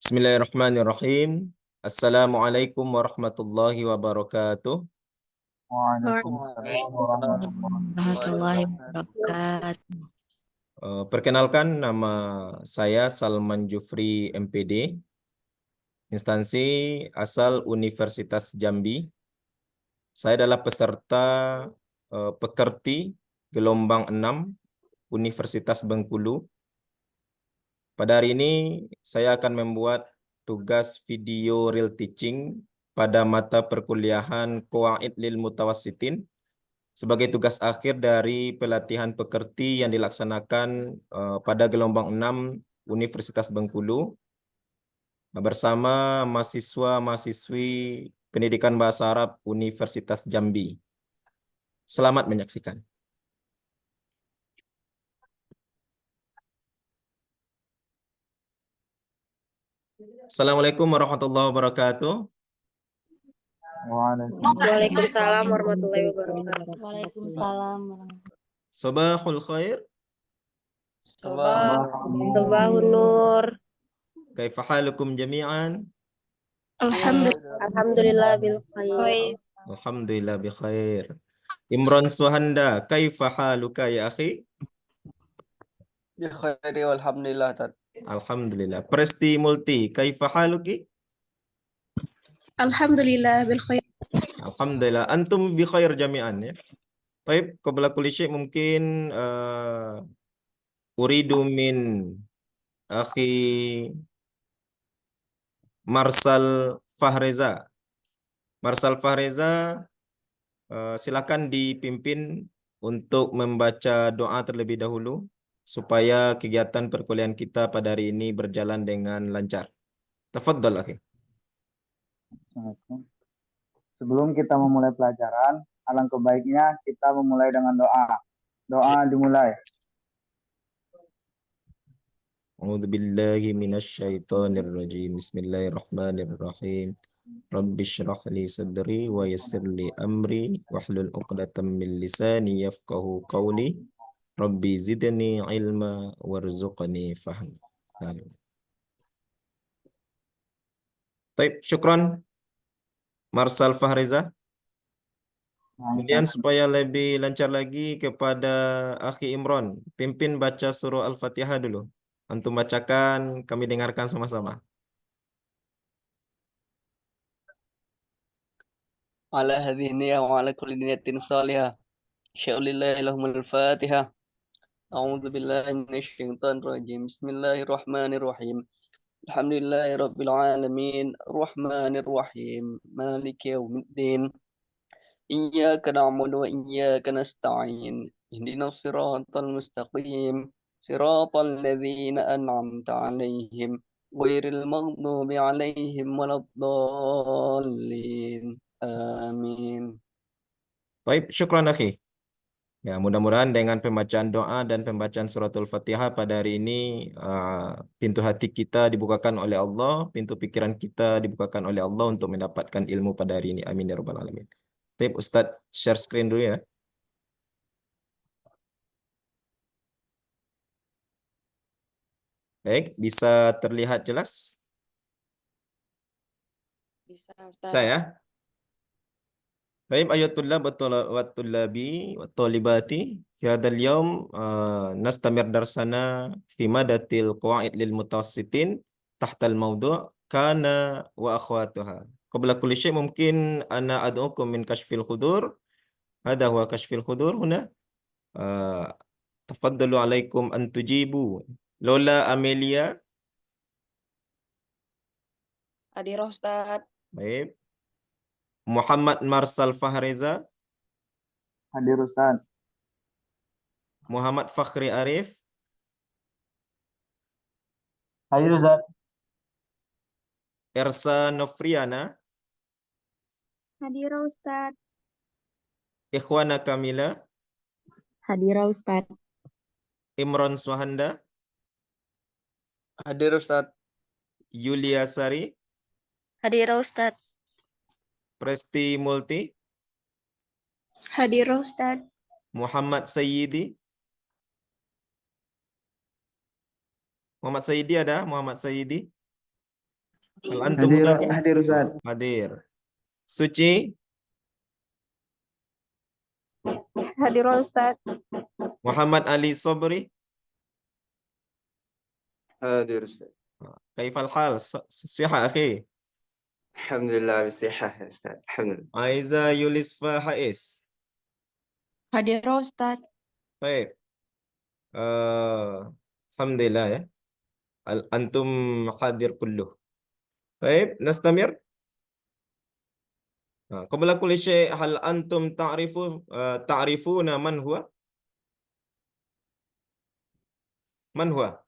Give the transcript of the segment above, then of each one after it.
Bismillahirrahmanirrahim. Assalamualaikum warahmatullahi wabarakatuh. Waalaikumsalam warahmatullahi wabarakatuh. Perkenalkan, nama saya Salman Jufri MPD, instansi asal Universitas Jambi. Saya adalah peserta pekerti gelombang 6 Universitas Bengkulu. Pada hari ini saya akan membuat tugas video real teaching pada mata perkuliahan Qawaid lil Mutawassitin sebagai tugas akhir dari pelatihan pekerti yang dilaksanakan pada gelombang 6 Universitas Bengkulu bersama mahasiswa-mahasiswi Pendidikan Bahasa Arab Universitas Jambi. Selamat menyaksikan. Assalamualaikum warahmatullahi wabarakatuh. Waalaikumsalam warahmatullahi wabarakatuh. Waalaikumsalam. Sabahul khair. Sabahun nur. Kaifa halukum jami'an? Alhamdulillah bil khair. Alhamdulillah bi khair. Imran Suhanda, kaifa haluka ya akhi? Bi khairi walhamdulillah. Alhamdulillah. Presti Multi, kaifa haluki? Alhamdulillah bil khair. Alhamdulillah. Antum bi khair jami'an ya. Baik, qabla kulli syai' mungkin uridu min akhi Marsal Fahreza. Marsal Fahreza, silakan dipimpin untuk membaca doa terlebih dahulu supaya kegiatan perkuliahan kita pada hari ini berjalan dengan lancar. Tafadhal akhi. Sebelum kita memulai pelajaran, alangkah baiknya kita memulai dengan doa. Doa dimulai. A'udzu billahi minasy syaithanir rajim. Bismillahirrahmanirrahim. Rabbi shrah li sadri wa yassir li amri wahlul 'uqdatam min lisani yafqahu qawli. Rabbi zidni ilma warzuqni fahma. Amin. Baik, syukran Marsal Fahreza. Kemudian supaya lebih lancar lagi kepada Akhi Imron, pimpin baca surah Al-Fatihah dulu. Antum bacakan, kami dengarkan sama-sama. Ala hadhihi niyyah wa ala kulli niyatin salihah. Syaulillahi lahumul fatihah. A'udzu billahi minasy syaithanir rajim. Bismillahirrahmanirrahim. Alhamdulillahi rabbil alamin. Arrahmanir rahim. Maliki yaumiddin. Iyyaka na'budu wa iyyaka nasta'in. Ihdinas siratal mustaqim. Siratal ladzina an'amta 'alaihim ghairil maghdubi 'alaihim waladdallin. Amin. Baik, syukran akhi. Ya, mudah-mudahan dengan pembacaan doa dan pembacaan suratul Fatihah pada hari ini pintu hati kita dibukakan oleh Allah, pintu pikiran kita dibukakan oleh Allah untuk mendapatkan ilmu pada hari ini. Amin ya rabbal alamin. Baik, Ustadz share screen dulu ya. Baik, bisa terlihat jelas? Bisa, Ustaz. Saya. Baik, ayatullah wa tullabi wa talibati fi hadzal yaum nastamir darsana fi madatil qawaid lil mutawassitin tahtal mawdu' kana wa akhwatuha. Qabla kulli syai' mungkin ana ad'ukum min kashfil khudur. Hadha huwa kashfil khudur huna. Tafaddalu alaikum an tujibu. Lola Amelia. Hadir Ustaz. Baik. Muhammad Marsal Fahreza. Hadir Ustaz. Muhammad Fakhri Arif. Hadir Ustaz. Ersa Nofriana. Hadir Ustaz. Ikhwana Kamila. Hadir Ustaz. Imron Suhanda. Hadir Ustaz. Yulia Sari. Hadir Ustaz. Presti Multi. Hadir Ustaz. Muhammad Sayyidi. Muhammad Sayyidi ada? Muhammad Sayyidi. Hal antum Hadir, lagi? hadir Ustaz. Hadir. Suci, Hadir Ustaz. Muhammad Ali Sobri, حاضر أستاذ. kaifal hal? Siha akhi. الحمد لله بالصحة يا أستاذ، الحمد لله. Aiza Yulisfa Hais. Hadir Ustaz. Baik. Alhamdulillah ya. Antum hadir kulluh. Baik, nastamir. Qabla kulli syai' hal antum ta'rifuna man huwa? Man huwa?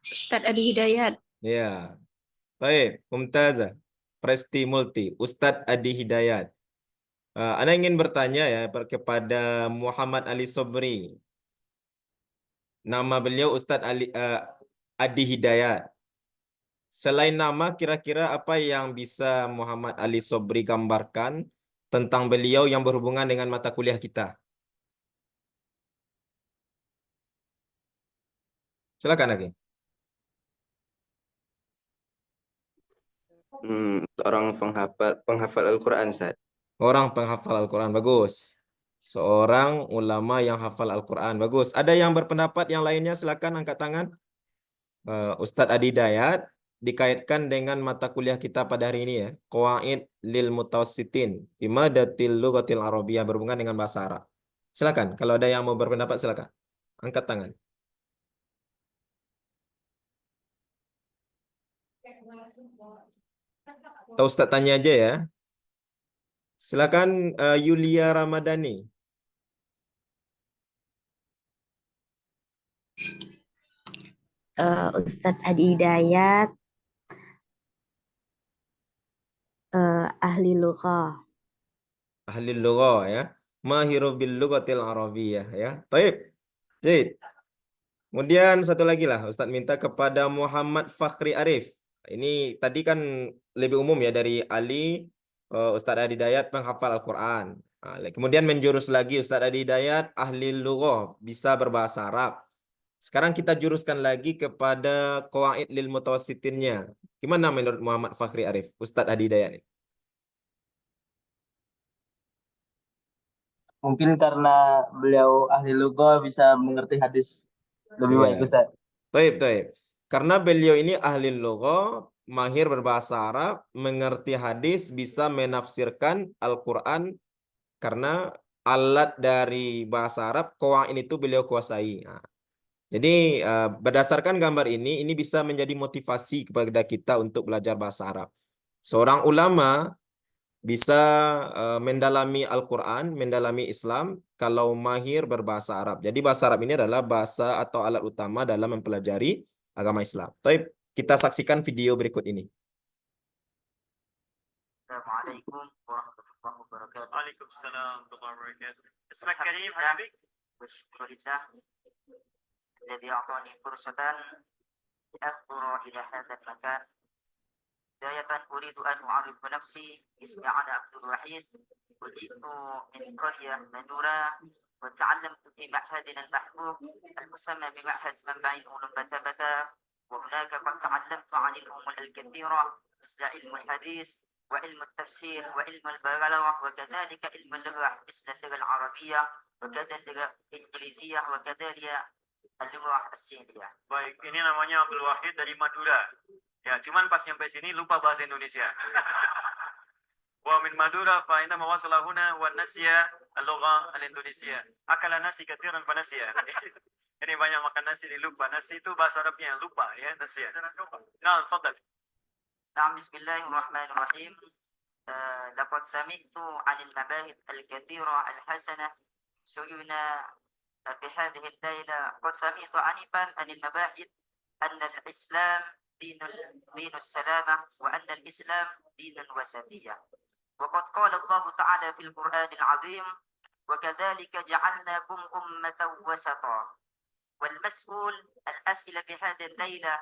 Ustaz Adi Hidayat. Ya. Baik, mumtazah. Presti Multi, Ustadz Adi Hidayat. Ana ingin bertanya ya kepada Muhammad Ali Sobri. Nama beliau Ustadz Adi Hidayat. Selain nama, kira-kira apa yang bisa Muhammad Ali Sobri gambarkan tentang beliau yang berhubungan dengan mata kuliah kita? Silakan lagi. Seorang penghafal Al-Quran, Ustaz. Orang penghafal Al-Quran, bagus. Seorang ulama yang hafal Al-Quran, bagus. Ada yang berpendapat yang lainnya, silakan angkat tangan. Ustadz Adi Hidayat dikaitkan dengan mata kuliah kita pada hari ini ya. Qawaid lil Mutawassitin fi Madatil Lughatil Arabiyyah, berhubungan dengan bahasa Arab. Silakan, kalau ada yang mau berpendapat silakan. Angkat tangan. Atau Ustadz tanya aja ya. Silakan Yulia Ramadhani. Ustadz Adi Hidayat, ahli lughah. Ahli lughah ya. Mahiru bil lughatil arabiyyah ya. Baik. Jid. Kemudian satu lagi lah, Ustadz minta kepada Muhammad Fakhri Arif. Ini tadi kan lebih umum ya dari Ali, Ustadz Adi Hidayat penghafal Al-Quran. Kemudian menjurus lagi Ustadz Adi Hidayat ahli lughah, bisa berbahasa Arab. Sekarang kita juruskan lagi kepada qawaid lil mutawassitinnya. Gimana menurut Muhammad Fakhri Arif, Ustadz Adi Hidayat ini? Mungkin karena beliau ahli lugha bisa mengerti hadis lebih Iya. baik Ustaz. Taib. Karena beliau ini ahli lughah, mahir berbahasa Arab, mengerti hadis, bisa menafsirkan Al-Quran karena alat dari bahasa Arab, qawaid itu beliau kuasai. Jadi berdasarkan gambar ini bisa menjadi motivasi kepada kita untuk belajar bahasa Arab. Seorang ulama bisa mendalami Al-Quran, mendalami Islam kalau mahir berbahasa Arab. Jadi bahasa Arab ini adalah bahasa atau alat utama dalam mempelajari agama Islam. Baik, kita saksikan video berikut ini. Assalamualaikum warahmatullahi wabarakatuh. Waalaikumsalam warahmatullahi wabarakatuh. Ismak Karim Habibik. والشكر لله الذي أعطاني فرصة لأخبر إلى هذا المكان. بداية أريد أن أعرف نفسي. اسمي أنا عبد الوحيد، وجئت من قرية منورة، وتعلمت في معهدنا المحبوب المسمى بمعهد منبعي علوم بتبتا، وهناك قد تعلمت عن العلوم الكثيرة مثل علم الحديث وعلم التفسير وعلم البلاغة، وكذلك علم اللغة مثل اللغة العربية وكذا اللغة الإنجليزية وكذلك اللغة الصينية. Baik, ini namanya Abdul Wahid dari Madura. Ya, cuman pas nyampe sini lupa bahasa Indonesia. Wa min Madura fa inna mawasala huna wa nasiya al-lugha al-Indonesia. Akala nasi katsiran fa nasiya. Ini banyak makan nasi lupa. Nasi itu bahasa Arabnya lupa ya, nasiya. Nah, tafadhal. نعم، بسم الله الرحمن الرحيم. لقد سمعت عن المباحث الكثيرة الحسنة سئلنا في هذه الليلة. قد سمعت عنفا عن المباحث أن الإسلام دين السلامة، وأن الإسلام دين الوسطية، وقد قال الله تعالى في القرآن العظيم: وكذلك جعلناكم أمة وسطا. والمسؤول الأسئلة في هذه الليلة: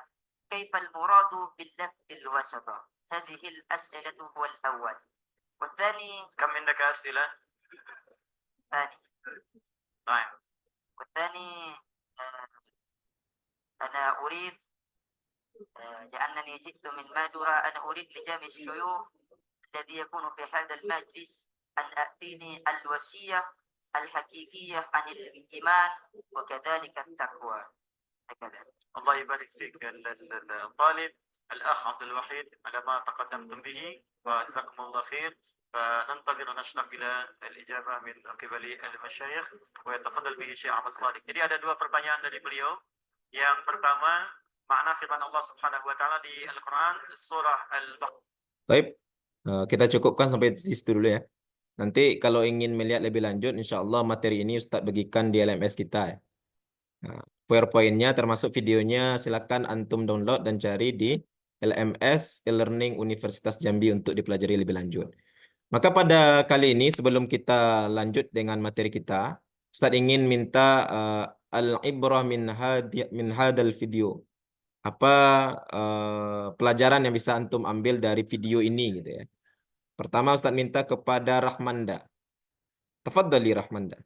كيف المراد باللفظ الوسط؟ هذه الأسئلة هو الأول. والثاني Kam indaka asila? ثاني Baik. والثاني أنا أريد لأنني جئت من مادورة. أنا أريد لجميع الشيوخ الذي يكون في هذا المجلس أن أعطيني الوصية الحقيقية عن الإيمان وكذلك التقوى. هكذا. الله يبارك فيك الطالب الأخ عبد الوحيد على ما تقدمتم به، وجزاكم الله خير. فننتظر ونشتاق إلى الإجابة من قبل المشايخ ويتفضل به Syekh Ahmad Shadiq. Jadi ada dua pertanyaan dari beliau. Yang pertama, makna firman Allah Subhanahu wa taala di Al-Qur'an surah Al-Baqarah. Baik, kita cukupkan sampai di situ dulu ya. Nanti kalau ingin melihat lebih lanjut, insya Allah materi ini Ustadz bagikan di LMS kita ya. Nah, PowerPoint-nya termasuk videonya silakan antum download dan cari di LMS e-Learning Universitas Jambi untuk dipelajari lebih lanjut. Maka pada kali ini sebelum kita lanjut dengan materi kita, Ustadz ingin minta al-ibrah min hadal video. Apa pelajaran yang bisa antum ambil dari video ini gitu ya. Pertama Ustadz minta kepada Rahmanda. Tafadhali Rahmanda.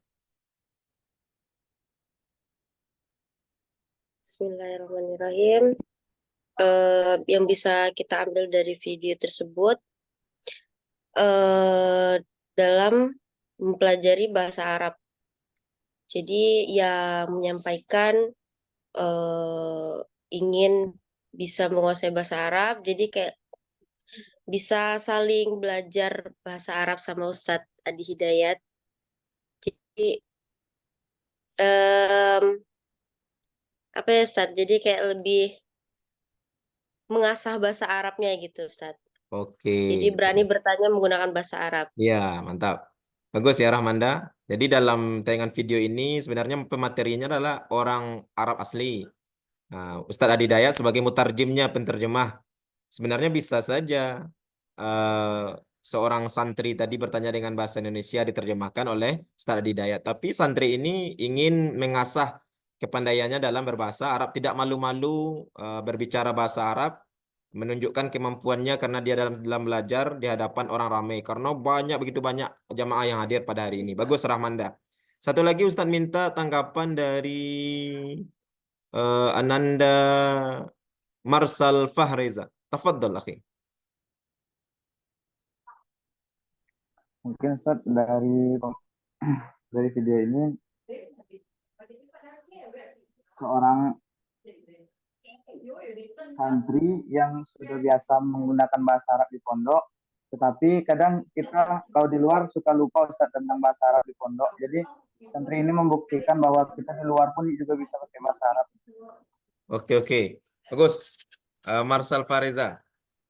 Bismillahirrahmanirrahim. Yang bisa kita ambil dari video tersebut dalam mempelajari bahasa Arab. Jadi yang menyampaikan ingin bisa menguasai bahasa Arab, jadi kayak bisa saling belajar bahasa Arab sama Ustadz Adi Hidayat. Jadi apa ya Ustadz? Jadi kayak lebih mengasah bahasa Arabnya gitu Ustadz. Oke. Jadi berani bertanya menggunakan bahasa Arab. Ya, mantap. Bagus ya Rahmanda. Jadi dalam tayangan video ini sebenarnya pematerinya adalah orang Arab asli. Nah, Ustadz Adi Hidayat sebagai mutarjimnya, penterjemah. Sebenarnya bisa saja seorang santri tadi bertanya dengan bahasa Indonesia diterjemahkan oleh Ustadz Adi Hidayat. Tapi santri ini ingin mengasah kepandaiannya dalam berbahasa Arab, tidak malu-malu berbicara bahasa Arab, menunjukkan kemampuannya karena dia dalam belajar di hadapan orang ramai. Karena begitu banyak jamaah yang hadir pada hari ini. Bagus Rahmanda. Satu lagi Ustadz minta tanggapan dari Ananda Marsal Fahreza. Tafadhal akhi. Mungkin Ustaz dari video ini seorang santri yang sudah biasa menggunakan bahasa Arab di pondok, tetapi kadang kita kalau di luar suka lupa Ustaz tentang bahasa Arab di pondok. Jadi santri ini membuktikan bahwa kita di luar pun juga bisa pakai bahasa Arab. Oke. Bagus. Marsal Fareza.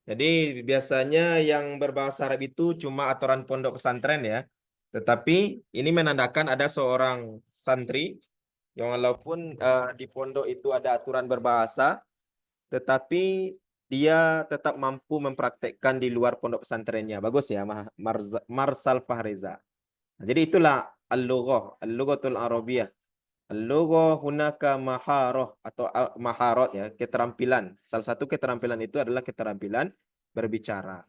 Jadi biasanya yang berbahasa Arab itu cuma aturan pondok pesantren ya. Tetapi ini menandakan ada seorang santri yang walaupun di pondok itu ada aturan berbahasa, tetapi dia tetap mampu mempraktekkan di luar pondok pesantrennya. Bagus ya, Marsal Fahreza. Nah, jadi itulah al-lughatul arabiyah. Al-lughah hunaka maharah atau maharat ya, keterampilan. Salah satu keterampilan itu adalah keterampilan berbicara.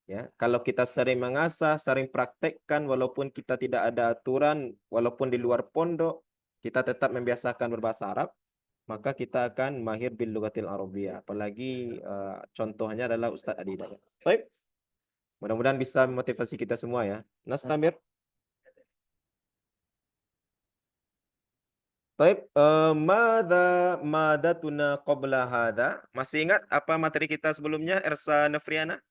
Ya, kalau kita sering mengasah, sering praktekkan walaupun kita tidak ada aturan, walaupun di luar pondok, kita tetap membiasakan berbahasa Arab, maka kita akan mahir bil lughatil arabiyah. Apalagi contohnya adalah Ustadz Adi Hidayat. Baik. Mudah-mudahan bisa memotivasi kita semua ya. Nastamir. Baik, madatuna qabla hada. Masih ingat apa materi kita sebelumnya, Ersa Nafriana?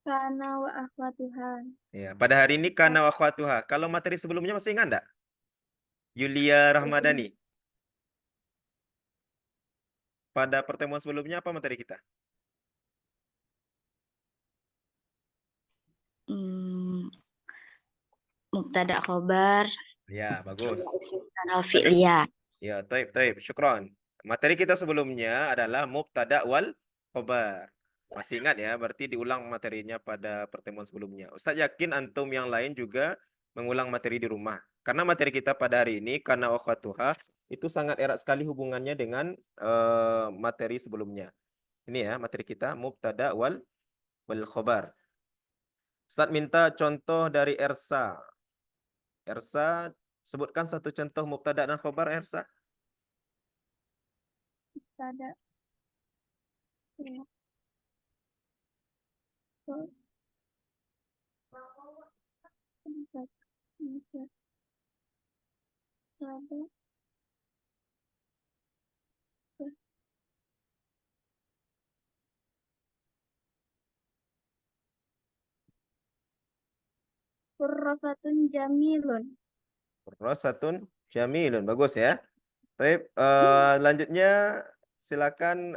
Kana wa akhwatuha. Ya, pada hari ini kana wa akhwatuha. Kalau materi sebelumnya masih ingat enggak? Yulia Rahmadani. Pada pertemuan sebelumnya apa materi kita? Mubtada khobar. Ya, bagus. Fi'liyah. Ya, taib. Syukran. Materi kita sebelumnya adalah mubtada wal khobar. Masih ingat ya, berarti diulang materinya pada pertemuan sebelumnya. Ustaz yakin antum yang lain juga mengulang materi di rumah. Karena materi kita pada hari ini, karena akhwatuha, itu sangat erat sekali hubungannya dengan materi sebelumnya. Ini ya, materi kita, mubtada wal khobar. Ustaz minta contoh dari Ersa. Ersa, sebutkan satu contoh mubtada dan khobar, Ersa. mubtada. Ya. So, bisa mubtada. Kurrasatun jamilun. Rosatun jamilun. Bagus ya. Baik, lanjutnya silakan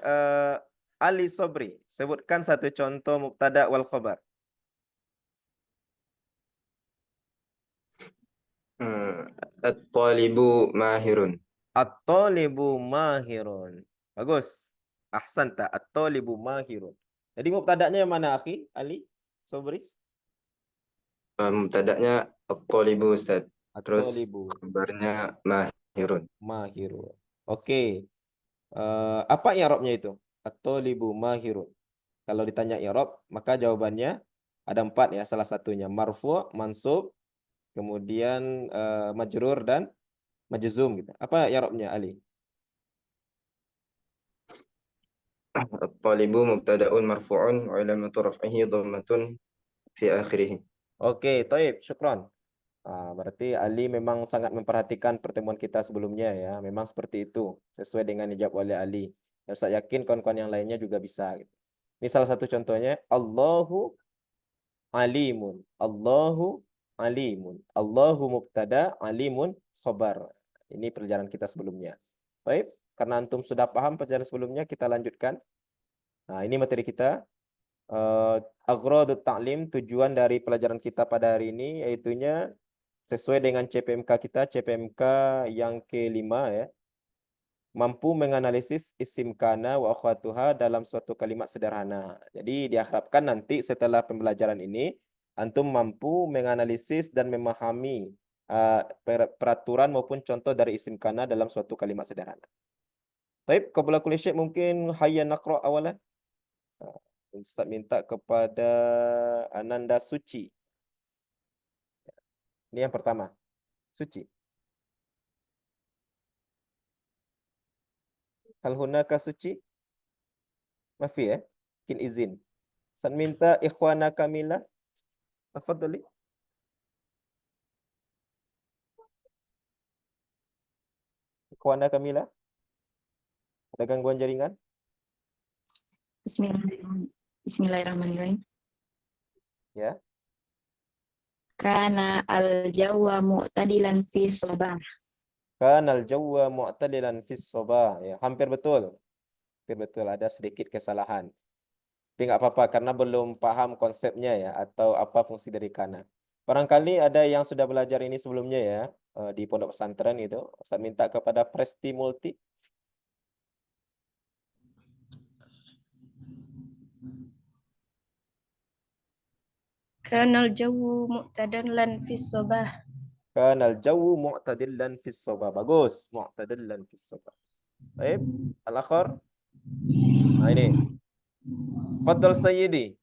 Ali Sobri. Sebutkan satu contoh mubtada wal khabar. At-talibu mahirun. At-talibu mahirun. Bagus. Ahsanta. At-talibu mahirun. Jadi mubtadanya yang mana, akhi? Ali Sobri? Mubtada'nya at-talibu Ustaz. Terus At-talibu kabarnya mahirun. mahirun. Oke. Apa i'rabnya itu? At-talibu mahirun. Kalau ditanya i'rab, maka jawabannya ada 4 ya. Salah satunya marfu', mansub, kemudian majrur dan majzum gitu. Apa i'rabnya, Ali? At-talibu mubtada'un marfu'un wa alamatu raf'ihi dhammatun fi akhirih. Oke, taib, syukron. Berarti Ali memang sangat memperhatikan pertemuan kita sebelumnya ya. Memang seperti itu, sesuai dengan yang dijawab oleh Ali. Dan saya yakin kawan-kawan yang lainnya juga bisa gitu. Ini salah satu contohnya, Allahu alimun. Allahu alimun. Allahu mubtada, alimun khabar. Ini perjalanan kita sebelumnya. Baik, karena antum sudah paham perjalanan sebelumnya, kita lanjutkan. Nah, ini materi kita. Agradut ta'lim, tujuan dari pelajaran kita pada hari ini, yaitunya sesuai dengan CPMK kita, CPMK yang kelima ya. Mampu menganalisis isim kana wa akhwatuha dalam suatu kalimat sederhana. Jadi diharapkan nanti setelah pembelajaran ini antum mampu menganalisis dan memahami peraturan maupun contoh dari isim kana dalam suatu kalimat sederhana. Baik, qabla kulli syai' mungkin hayya naqra awalan. Ustaz minta kepada Ananda Suci. Ini yang pertama. Suci. Hal hunaka Suci? Mafi ya? Mungkin izin. Ustaz minta ikhwana Kamila. Tafadhali. Ikhwana Kamila. Ada gangguan jaringan? Bismillahirrahmanirrahim. Ya. Kana al-jawwa mu'tadilan fi sabah. Kanal jawwa mu'tadilan fis sabah. Ya, hampir betul. Hampir betul, ada sedikit kesalahan. Tapi nggak apa-apa karena belum paham konsepnya ya atau apa fungsi dari kana. Barangkali ada yang sudah belajar ini sebelumnya ya di pondok pesantren itu. Saya minta kepada Presti Multi. Kanal jawu mu'tadallan fis sabah. Kanal jawwu mu'tadilan fis sabah. Bagus, mu'tadilan fis sabah. Baik, al-akhar. Nah ini. Faddal Sayyidi.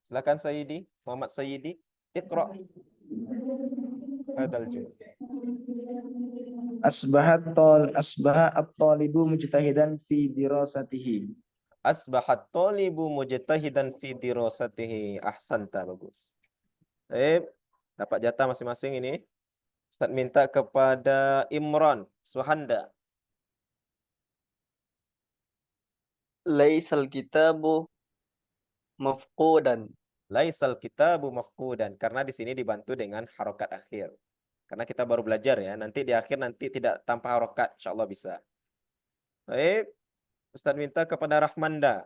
Silakan Sayyidi, Muhammad Sayyidi. Iqra. Hadal juz. Asbaha at-talibu mujtahidan fi dirasatihi. Asbahat talibu mujtahidan fi dirasatihi. Ahsanta, bagus. Baik, dapat jatah masing-masing ini. Ustaz minta kepada Imran Suhanda. Laisal kitabu mafqudan. Laisal kitabu mafqudan. Karena di sini dibantu dengan harokat akhir. Karena kita baru belajar ya. Nanti di akhir nanti tidak tanpa harokat. InsyaAllah bisa. Baik. Ustaz minta kepada Rahmanda.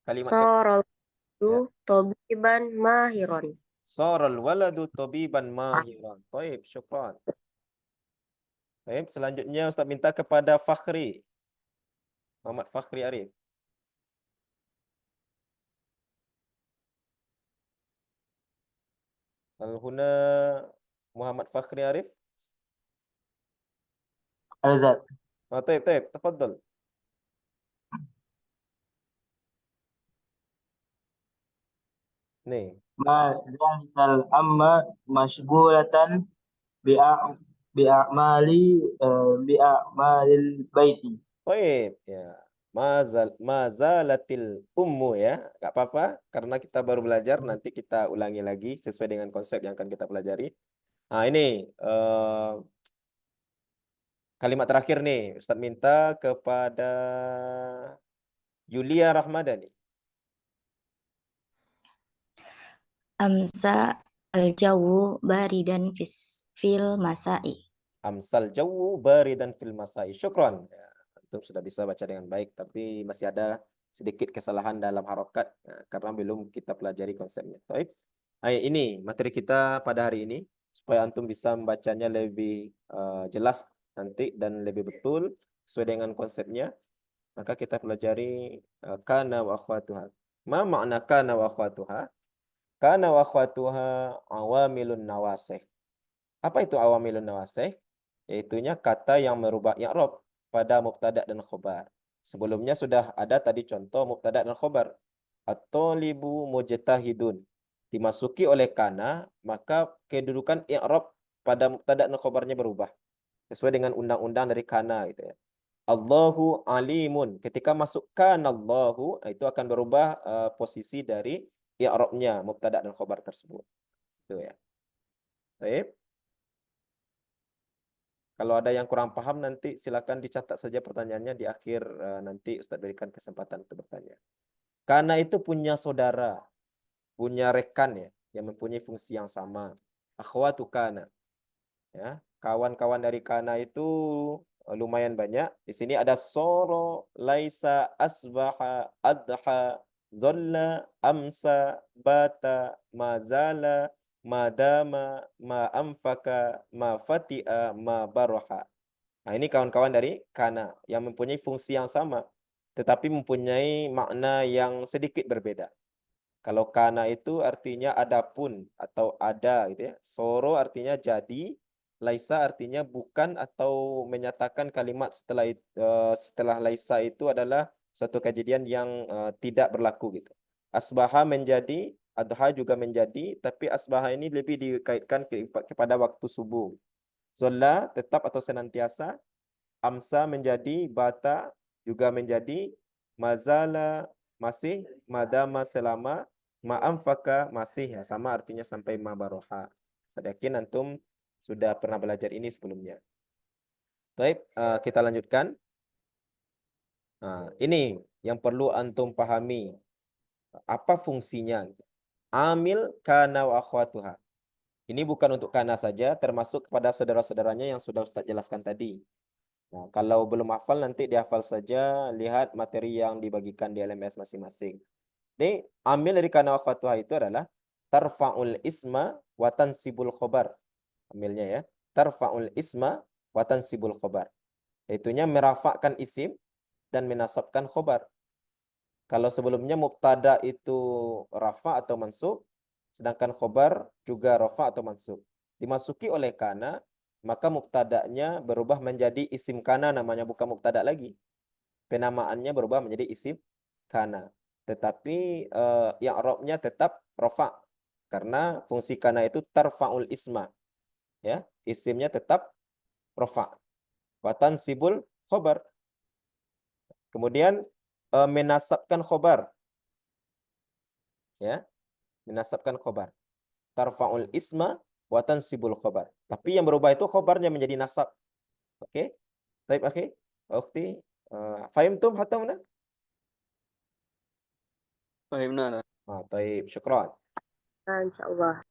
Kalimat Sorol Ya. tobiban mahiron. Saral waladu tabiban mahiran. Baik, syukran. Baik, selanjutnya Ustaz minta kepada Fakhri. Muhammad Fakhri Arif. Al-huna Muhammad Fakhri Arif. Azat. Taib, tafadhal. Nih. ما جعل الأم مشغولة بأعمال بأعمال البيت. Baik, ya. Mazalatil ummu ya. Nggak apa-apa karena kita baru belajar, nanti kita ulangi lagi sesuai dengan konsep yang akan kita pelajari. Nah, ini kalimat terakhir nih. Ustadz minta kepada Yulia Rahmadani. Amsa al-jawu baridan fil masai. Amsal jawu baridan fil masai. Syukron. Ya, antum sudah bisa baca dengan baik, tapi masih ada sedikit kesalahan dalam harokat karena belum kita pelajari konsepnya. Baik. Ini materi kita pada hari ini supaya antum bisa membacanya lebih jelas nanti dan lebih betul sesuai dengan konsepnya. Maka kita pelajari kana wa akhwatuha. Ma makna kana wa akhwatuha? Kana wa akhwatuha awamilun nawasih. Apa itu awamilun nawasih? Yaitunya kata yang merubah i'rab pada mubtada dan khobar. Sebelumnya sudah ada tadi contoh mubtada dan khobar. At-thalibu mujtahidun. Dimasuki oleh kana, maka kedudukan i'rab pada mubtada dan khobarnya berubah. Sesuai dengan undang-undang dari kana gitu ya. Allahu alimun. Ketika masuk kana Allahu, itu akan berubah posisi dari i'rabnya mubtada dan khobar tersebut. Itu ya. Baik. Kalau ada yang kurang paham nanti silakan dicatat saja pertanyaannya di akhir, nanti Ustadz berikan kesempatan untuk bertanya. Kana itu punya saudara, punya rekan ya, yang mempunyai fungsi yang sama. Akhwatu kana. Ya, kawan-kawan dari kana itu lumayan banyak. Di sini ada soro, laisa, asbaha, adha, zolla, amsa, bata, mazala, madama, ma amfaka, ma fati'a, ma baroha. Nah, ini kawan-kawan dari kana yang mempunyai fungsi yang sama, tetapi mempunyai makna yang sedikit berbeda. Kalau kana itu artinya adapun atau ada gitu ya. Soro artinya jadi, laisa artinya bukan atau menyatakan kalimat setelah laisa itu adalah suatu kejadian yang tidak berlaku gitu. Asbaha menjadi, adha juga menjadi, tapi asbaha ini lebih dikaitkan kepada waktu subuh. Zolla tetap atau senantiasa, amsa menjadi, bata juga menjadi, mazala masih, madama selama, ma'amfaka masih ya, sama artinya sampai mabaroha. Saya yakin antum sudah pernah belajar ini sebelumnya. Baik, kita lanjutkan. Nah, ini yang perlu antum pahami. Apa fungsinya? Amil kana wa akhwatuha. Ini bukan untuk kana saja, termasuk kepada saudara-saudaranya yang sudah Ustaz jelaskan tadi. Nah, kalau belum hafal nanti dihafal saja, lihat materi yang dibagikan di LMS masing-masing. Ini amil dari kana wa akhwatuha itu adalah tarfa'ul isma wa tansibul khobar. Amilnya ya. Tarfa'ul isma wa tansibul khobar. Itunya merafakkan isim dan menasabkan khobar. Kalau sebelumnya mubtada itu rafa atau mansub, sedangkan khobar juga rafa atau mansub. Dimasuki oleh kana, maka mubtada'nya berubah menjadi isim kana, namanya bukan mubtada lagi. Penamaannya berubah menjadi isim kana. Tetapi i'rabnya tetap rafa. Karena fungsi kana itu tarfa'ul isma. Ya, isimnya tetap rafa. Wa tansibul khobar. Kemudian menasabkan khobar. Ya, menasabkan khobar. Tarfa'ul isma wa tansibul khobar. Tapi yang berubah itu khobarnya menjadi nasab. Oke? Baik, oke. Ukhti, fahimtum hatta huna? Fahimna. Baik, syukran. Insyaallah.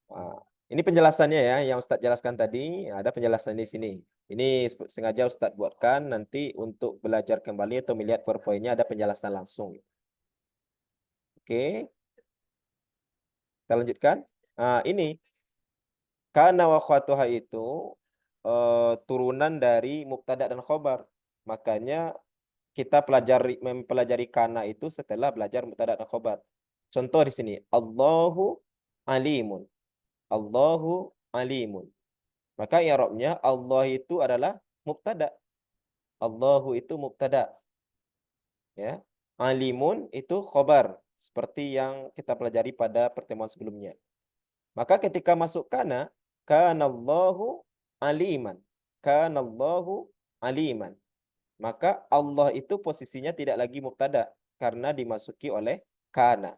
Ini penjelasannya ya, yang Ustadz jelaskan tadi, ada penjelasan di sini. Ini sengaja Ustadz buatkan nanti untuk belajar kembali atau melihat PowerPoint-nya ada penjelasan langsung. Oke. Kita lanjutkan. Ini kana wa akhwatuha itu turunan dari mubtada dan khobar. Makanya kita mempelajari kana itu setelah belajar mubtada dan khobar. Contoh di sini, Allahu alimun. Allahu alimun. Maka i'rabnya Allah itu adalah mubtada. Allahu itu mubtada. Ya. Alimun itu khobar. seperti yang kita pelajari pada pertemuan sebelumnya. Maka ketika masuk kana, kanallahu aliman. Kanallahu aliman. Maka Allah itu posisinya tidak lagi mubtada karena dimasuki oleh kana.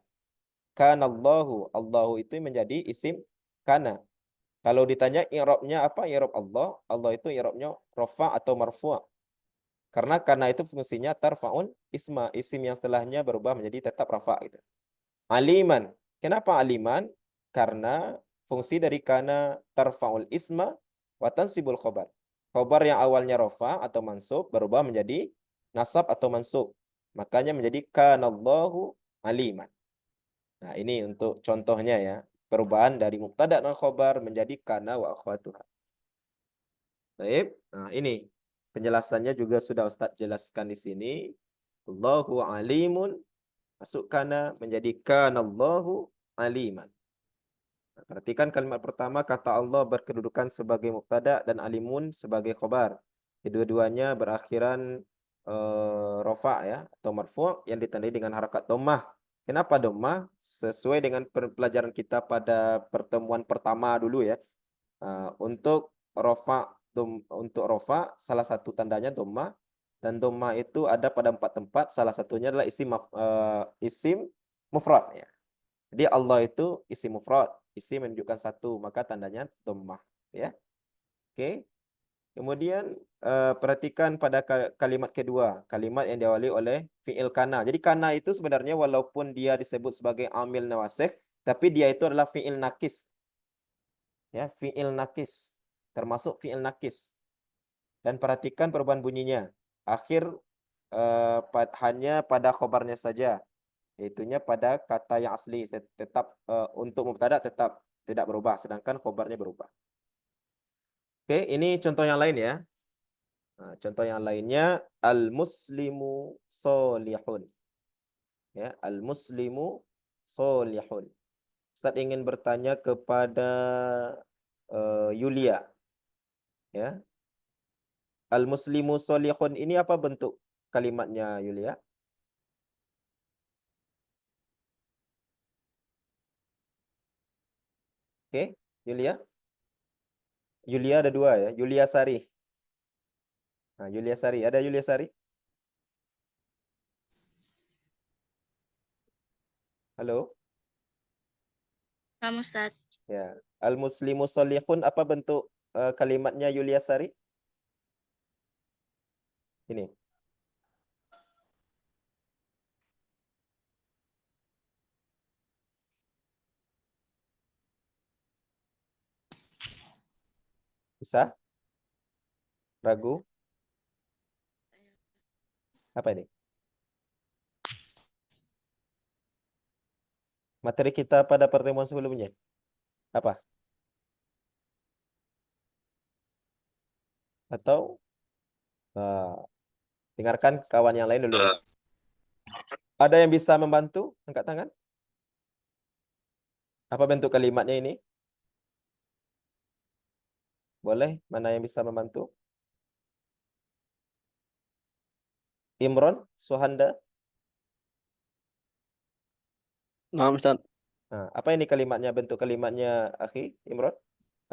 Kanallahu, Allahu itu menjadi isim kana. Kalau ditanya i'rabnya apa? I'rab Allah, Allah itu i'rabnya rafa atau marfu'. Karena kana itu fungsinya tarfa'un isma, isim yang setelahnya berubah menjadi tetap rafa gitu. Aliman. Kenapa aliman? Karena fungsi dari kana tarfa'ul isma wa tansibul khobar. Khobar yang awalnya rafa atau mansub berubah menjadi nasab atau mansub. Makanya menjadi kanallahu aliman. Nah, ini untuk contohnya ya. Perubahan dari mubtada dan khobar menjadi kana wa akhwatuha. Baik. Nah, ini penjelasannya juga sudah Ustaz jelaskan di sini. Allahu alimun masuk kana menjadi kanallahu aliman. Nah, perhatikan kalimat pertama, kata Allah berkedudukan sebagai mubtada dan alimun sebagai khobar. Kedua-duanya berakhiran rofa ya atau marfu' yang ditandai dengan harakat dhammah. Kenapa dhammah? Sesuai dengan pelajaran kita pada pertemuan pertama dulu ya. Untuk rofa salah satu tandanya dhammah, dan dhammah itu ada pada 4 tempat. Salah satunya adalah isim mufrad ya. Jadi Allah itu isim mufrad, isim menunjukkan satu, maka tandanya dhammah ya. Oke. Kemudian perhatikan pada kalimat kedua, kalimat yang diawali oleh fi'il kana. Jadi kana itu sebenarnya walaupun dia disebut sebagai amil nawasih, tapi dia itu adalah fi'il nakis. Ya, fi'il nakis. Termasuk fi'il nakis. Dan perhatikan perubahan bunyinya. Akhir hanya pada khobarnya saja. Yaitunya pada kata yang asli. Tetap untuk mubtada tetap tidak berubah, sedangkan khobarnya berubah. Oke, ini contoh yang lain ya. Nah, contoh yang lainnya al-muslimu solihun. Ya, al-muslimu solihun. Ustaz ingin bertanya kepada Yulia. Ya. Al-muslimu solihun ini apa bentuk kalimatnya Yulia? Oke, Yulia. Yulia ada dua ya, Yulia Sari. Nah, Yulia Sari, ada Yulia Sari? Halo? Kamu Ustaz. Ya, al-muslimu solihun apa bentuk kalimatnya Yulia Sari? Ini. Bisa? Ragu? Apa ini? Materi kita pada pertemuan sebelumnya. Apa? Atau dengarkan kawan yang lain dulu ya. Ada yang bisa membantu? Angkat tangan. Apa bentuk kalimatnya ini? Boleh? Mana yang bisa membantu? Imron, Suhanda. Nah, Ustaz. Nah, apa ini kalimatnya? Bentuk kalimatnya, akhi Imron?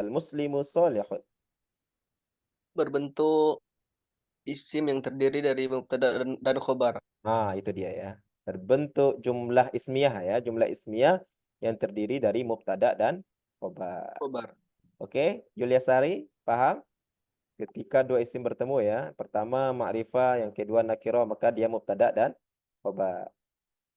Al-muslimu solihun. Berbentuk isim yang terdiri dari mubtada dan khobar. Nah, itu dia ya. Berbentuk jumlah ismiyah ya. Jumlah ismiyah yang terdiri dari mubtada dan khobar. Khobar. Oke, Yulia Sari, paham? Ketika dua isim bertemu ya. Pertama ma'rifah, yang kedua nakirah, maka dia mubtada dan khobar.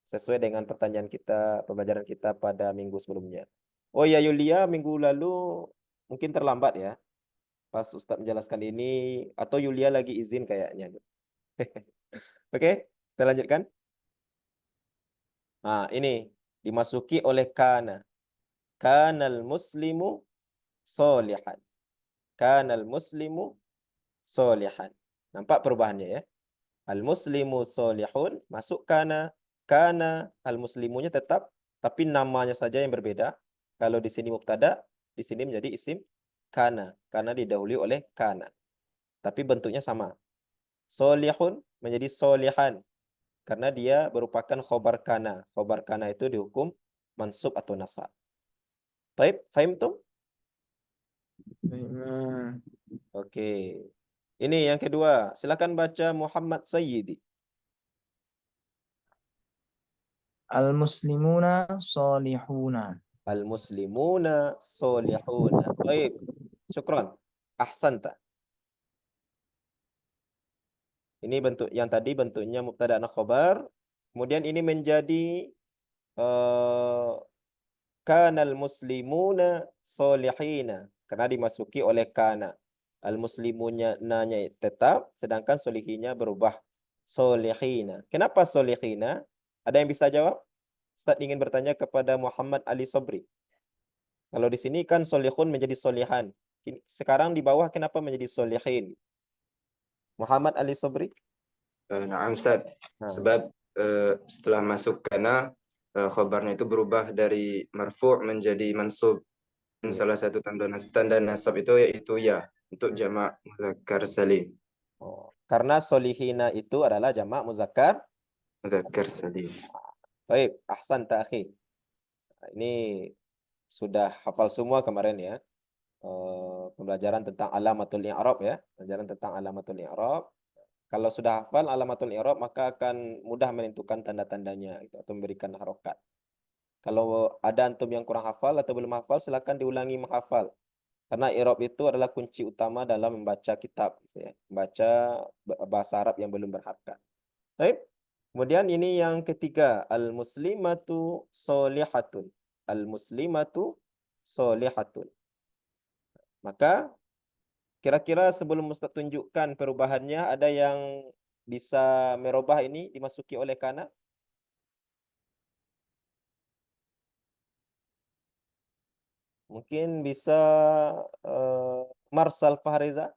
Sesuai dengan pertanyaan kita, pembelajaran kita pada minggu sebelumnya. Oh ya Yulia, minggu lalu mungkin terlambat ya. Pas Ustadz menjelaskan ini, atau Yulia lagi izin kayaknya. Oke, kita lanjutkan. Nah, ini dimasuki oleh kana. Kanal muslimu solihan. Kanal muslimu solihan. Nampak perubahannya ya. Al-muslimu solihun masuk kana. Kana al-muslimunya tetap, tapi namanya saja yang berbeda. Kalau di sini mubtada, di sini menjadi isim kana, karena didahului oleh kana. Tapi bentuknya sama. Solihun menjadi solihan. karena dia merupakan khobar kana. Khobar kana itu dihukum mansub atau nasab. Taib, fahim tuh? Oke. Ini yang kedua. Silakan baca Muhammad Sayyidi. Al-muslimuna solihuna. Al-muslimuna solihuna. Baik. Syukran. Ahsanta. Ini bentuk yang tadi bentuknya mubtada dan khabar. Kemudian ini menjadi kanal muslimuna solihina karena dimasuki oleh kana. Al-muslimunya nanya tetap, sedangkan solihinya berubah solihina. Kenapa solihina? Ada yang bisa jawab? Ustaz ingin bertanya kepada Muhammad Ali Sobri. Kalau di sini kan solihun menjadi solihan. Sekarang di bawah kenapa menjadi solihin? Muhammad Ali Sobri? Na'am Ustaz. Sebab setelah masuk kana, khobarnya itu berubah dari marfu' menjadi mansub. Dan salah satu tanda nasab itu yaitu ya, untuk jamak muzakkar salim. Oh, karena solihina itu adalah jamak muzakkar salim. Baik, ahsan ta'akhi. Ini sudah hafal semua kemarin ya. Pembelajaran tentang alamatul i'rab ya. Pembelajaran tentang alamatul i'rab. Kalau sudah hafal alamatul i'rab maka akan mudah menentukan tanda-tandanya gitu, atau memberikan harokat. Kalau ada antum yang kurang hafal atau belum hafal, silakan diulangi menghafal. Karena i'rab itu adalah kunci utama dalam membaca kitab, gitu ya. Membaca bahasa Arab yang belum berharokat. Baik. Kemudian ini yang ketiga, al-muslimatu solihatun. Al-muslimatu solihatun. Maka kira-kira sebelum Ustaz tunjukkan perubahannya, ada yang bisa merubah ini dimasuki oleh kana? Mungkin bisa Marsal Fahriza.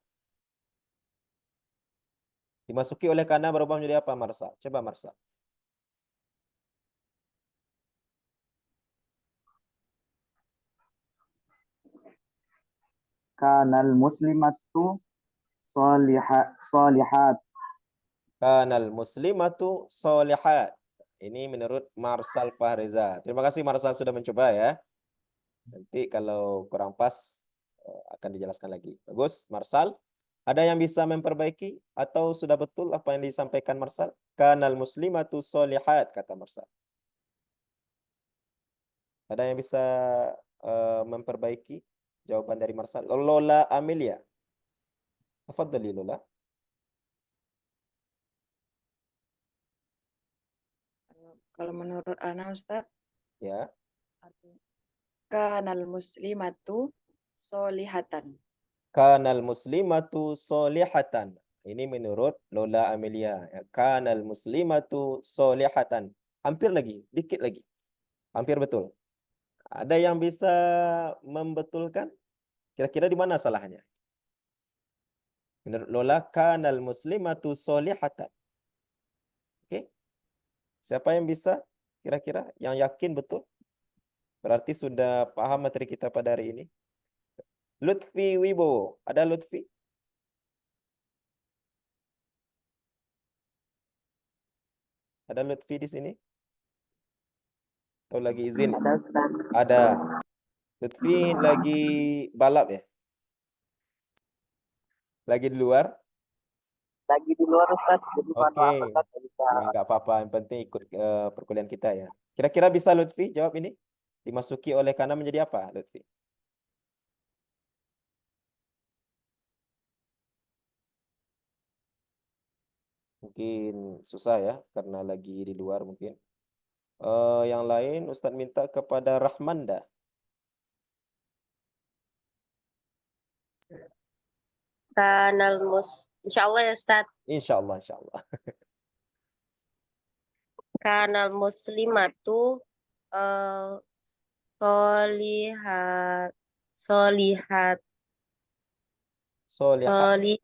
Dimasuki oleh kana berubah menjadi apa, Marsal? Coba Marsal. Kanal muslimatu solihat. Kanal muslimatu solihat. Ini menurut Marsal Fahriza. Terima kasih Marsal sudah mencoba ya. Nanti kalau kurang pas akan dijelaskan lagi. Bagus, Marsal. Ada yang bisa memperbaiki atau sudah betul apa yang disampaikan Marsal? Kanal muslimatu solihat, kata Marsal. Ada yang bisa memperbaiki jawaban dari Marsal? Lola Amelia. Tafadhali Lola. Kalau menurut Ana Ustaz, Ya. kanal muslimatu solihatan. Kanal muslimatu solihatan. Ini menurut Lola Amelia. Ya. Kanal muslimatu solihatan. Hampir lagi, dikit lagi. Hampir betul. Ada yang bisa membetulkan? Kira-kira di mana salahnya? Menurut Lola, kanal muslimatu solihatan. Oke. Siapa yang bisa? Kira-kira yang yakin betul? Berarti sudah paham materi kita pada hari ini. Lutfi Wibowo. Ada Lutfi? Ada Lutfi di sini? Atau lagi izin? Ada. Lutfi lagi balap ya? Lagi di luar? Lagi di luar Ustaz, jadi mohon maaf Oke. Ustaz, nggak bisa. Ya, nggak apa-apa. Yang penting ikut perkuliahan kita ya. Kira-kira bisa Lutfi jawab ini? Dimasuki oleh kana menjadi apa, Lutfi? Mungkin susah ya, karena lagi di luar mungkin. Yang lain, Ustadz minta kepada Rahmanda. Kanal Insyaallah ya Ustaz. Insyaallah, insyaallah. Kanal muslimatu solihat solihat Solihat.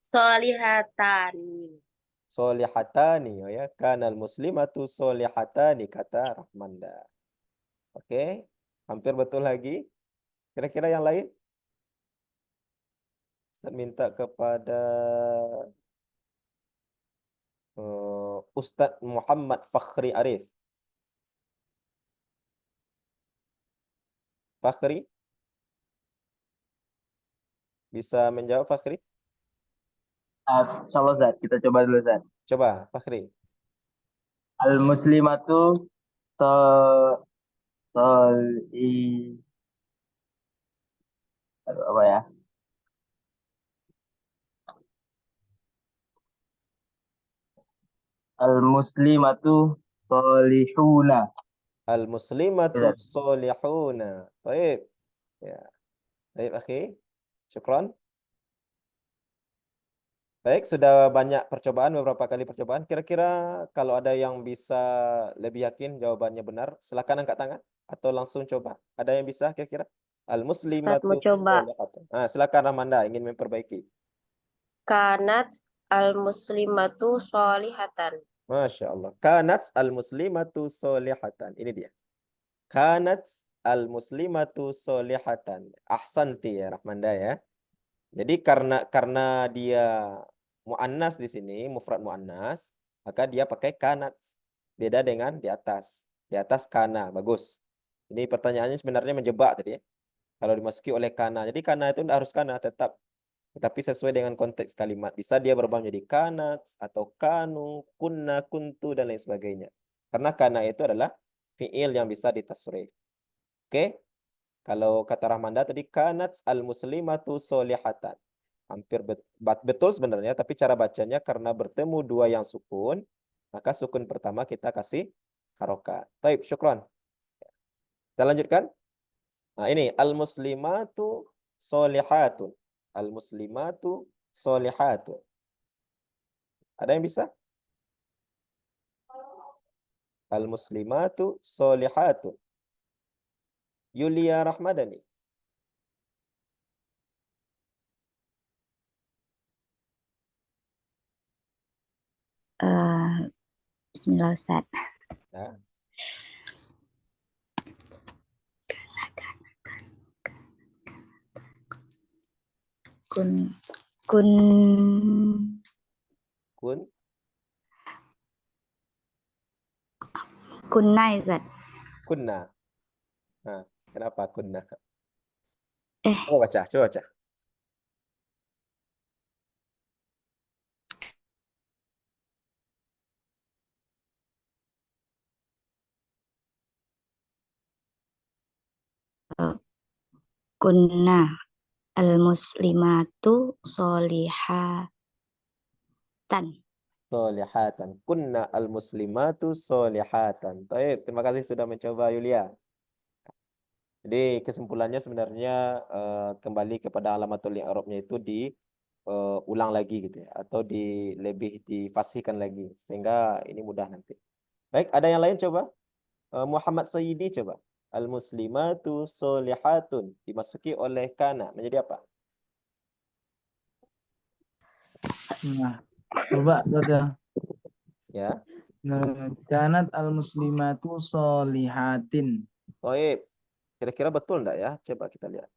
solihatani. Solihatani, ya. Kanal muslimatu solihatani, kata Rahmanda. Oke, hampir betul lagi. Kira-kira yang lain? Ustaz minta kepada Ustadz Muhammad Fakhri Arif. Fakhri? Bisa menjawab Fakhri? Insyaallah Zat, kita coba dulu Zat. Coba Fakhri. Al-muslimatu i apa ya? Al-muslimatu solihuna. Al-muslimatu solihuna. Baik. Ya. Baik, akhi. Syukran. Baik, sudah banyak percobaan, beberapa kali percobaan. Kira-kira kalau ada yang bisa lebih yakin jawabannya benar, silakan angkat tangan atau langsung coba. Ada yang bisa kira-kira? Ustaz mau Al-muslimatu coba. solihatun. Silakan Ramanda ingin memperbaiki. Kanat al-muslimatu sholihatan. Masya Allah. Kanat al-muslimatu solihatan. Ini dia. Kanat al-muslimatu solihatan. Ahsanti ya Rahmanda ya. Jadi karena dia muannas di sini, mufrad muannas, maka dia pakai kanat. Beda dengan di atas. Di atas kana, bagus. Ini pertanyaannya sebenarnya menjebak tadi ya. Kalau dimasuki oleh kana. Jadi kana itu tidak harus kana, tetap. Tetapi sesuai dengan konteks kalimat. Bisa dia berubah menjadi kanat, atau kanu, kunna, kuntu, dan lain sebagainya. Karena kana itu adalah fi'il yang bisa ditasrif. Oke? Kalau kata Rahmanda tadi kanat al-muslimatu solihatan. Hampir betul sebenarnya, tapi cara bacanya karena bertemu dua yang sukun, maka sukun pertama kita kasih harokat. Taib, syukran. Kita lanjutkan. Nah, ini al-muslimatu solihatun. Al-muslimatu solihatun. Ada yang bisa? Al-muslimatu solihatun. Yulia Rahmadani. Bismillah Ustaz. Ya. Kunna Ustaz. Kunna. Nah, kenapa kunna? Coba baca. Kunna al-muslimatu solihatan. Solihatan. Kunna al-muslimatu solihatan. Baik, terima kasih sudah mencoba Yulia. Jadi kesimpulannya sebenarnya kembali kepada alamatul i'rabnya itu diulang lagi gitu ya, atau lebih difasihkan lagi sehingga ini mudah nanti. Baik, ada yang lain coba? Muhammad Sayyidi coba. Al-muslimatu solihatun dimasuki oleh kana menjadi apa? Nah, coba saja. Ya. Kanat al-muslimatu solihatin. Baik. Kira-kira betul enggak ya? Coba kita lihat.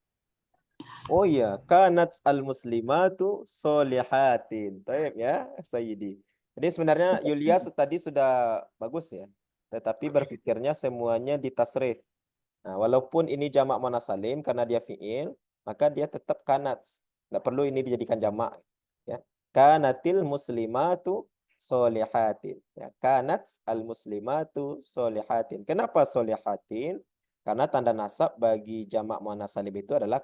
Oh iya, kanat al-muslimatu solihatin. Baik ya, Sayyidi. Jadi sebenarnya Yulia tadi sudah bagus ya. Tetapi berpikirnya semuanya ditasrif. Nah, walaupun ini jamak muannas salim karena dia fi'il, maka dia tetap kanat. Enggak perlu ini dijadikan jamak ya. Kanatil muslimatu solihatin. Ya, kanat al-muslimatu solihatin. Kenapa solihatin? Karena tanda nasab bagi jamak muannas salim itu adalah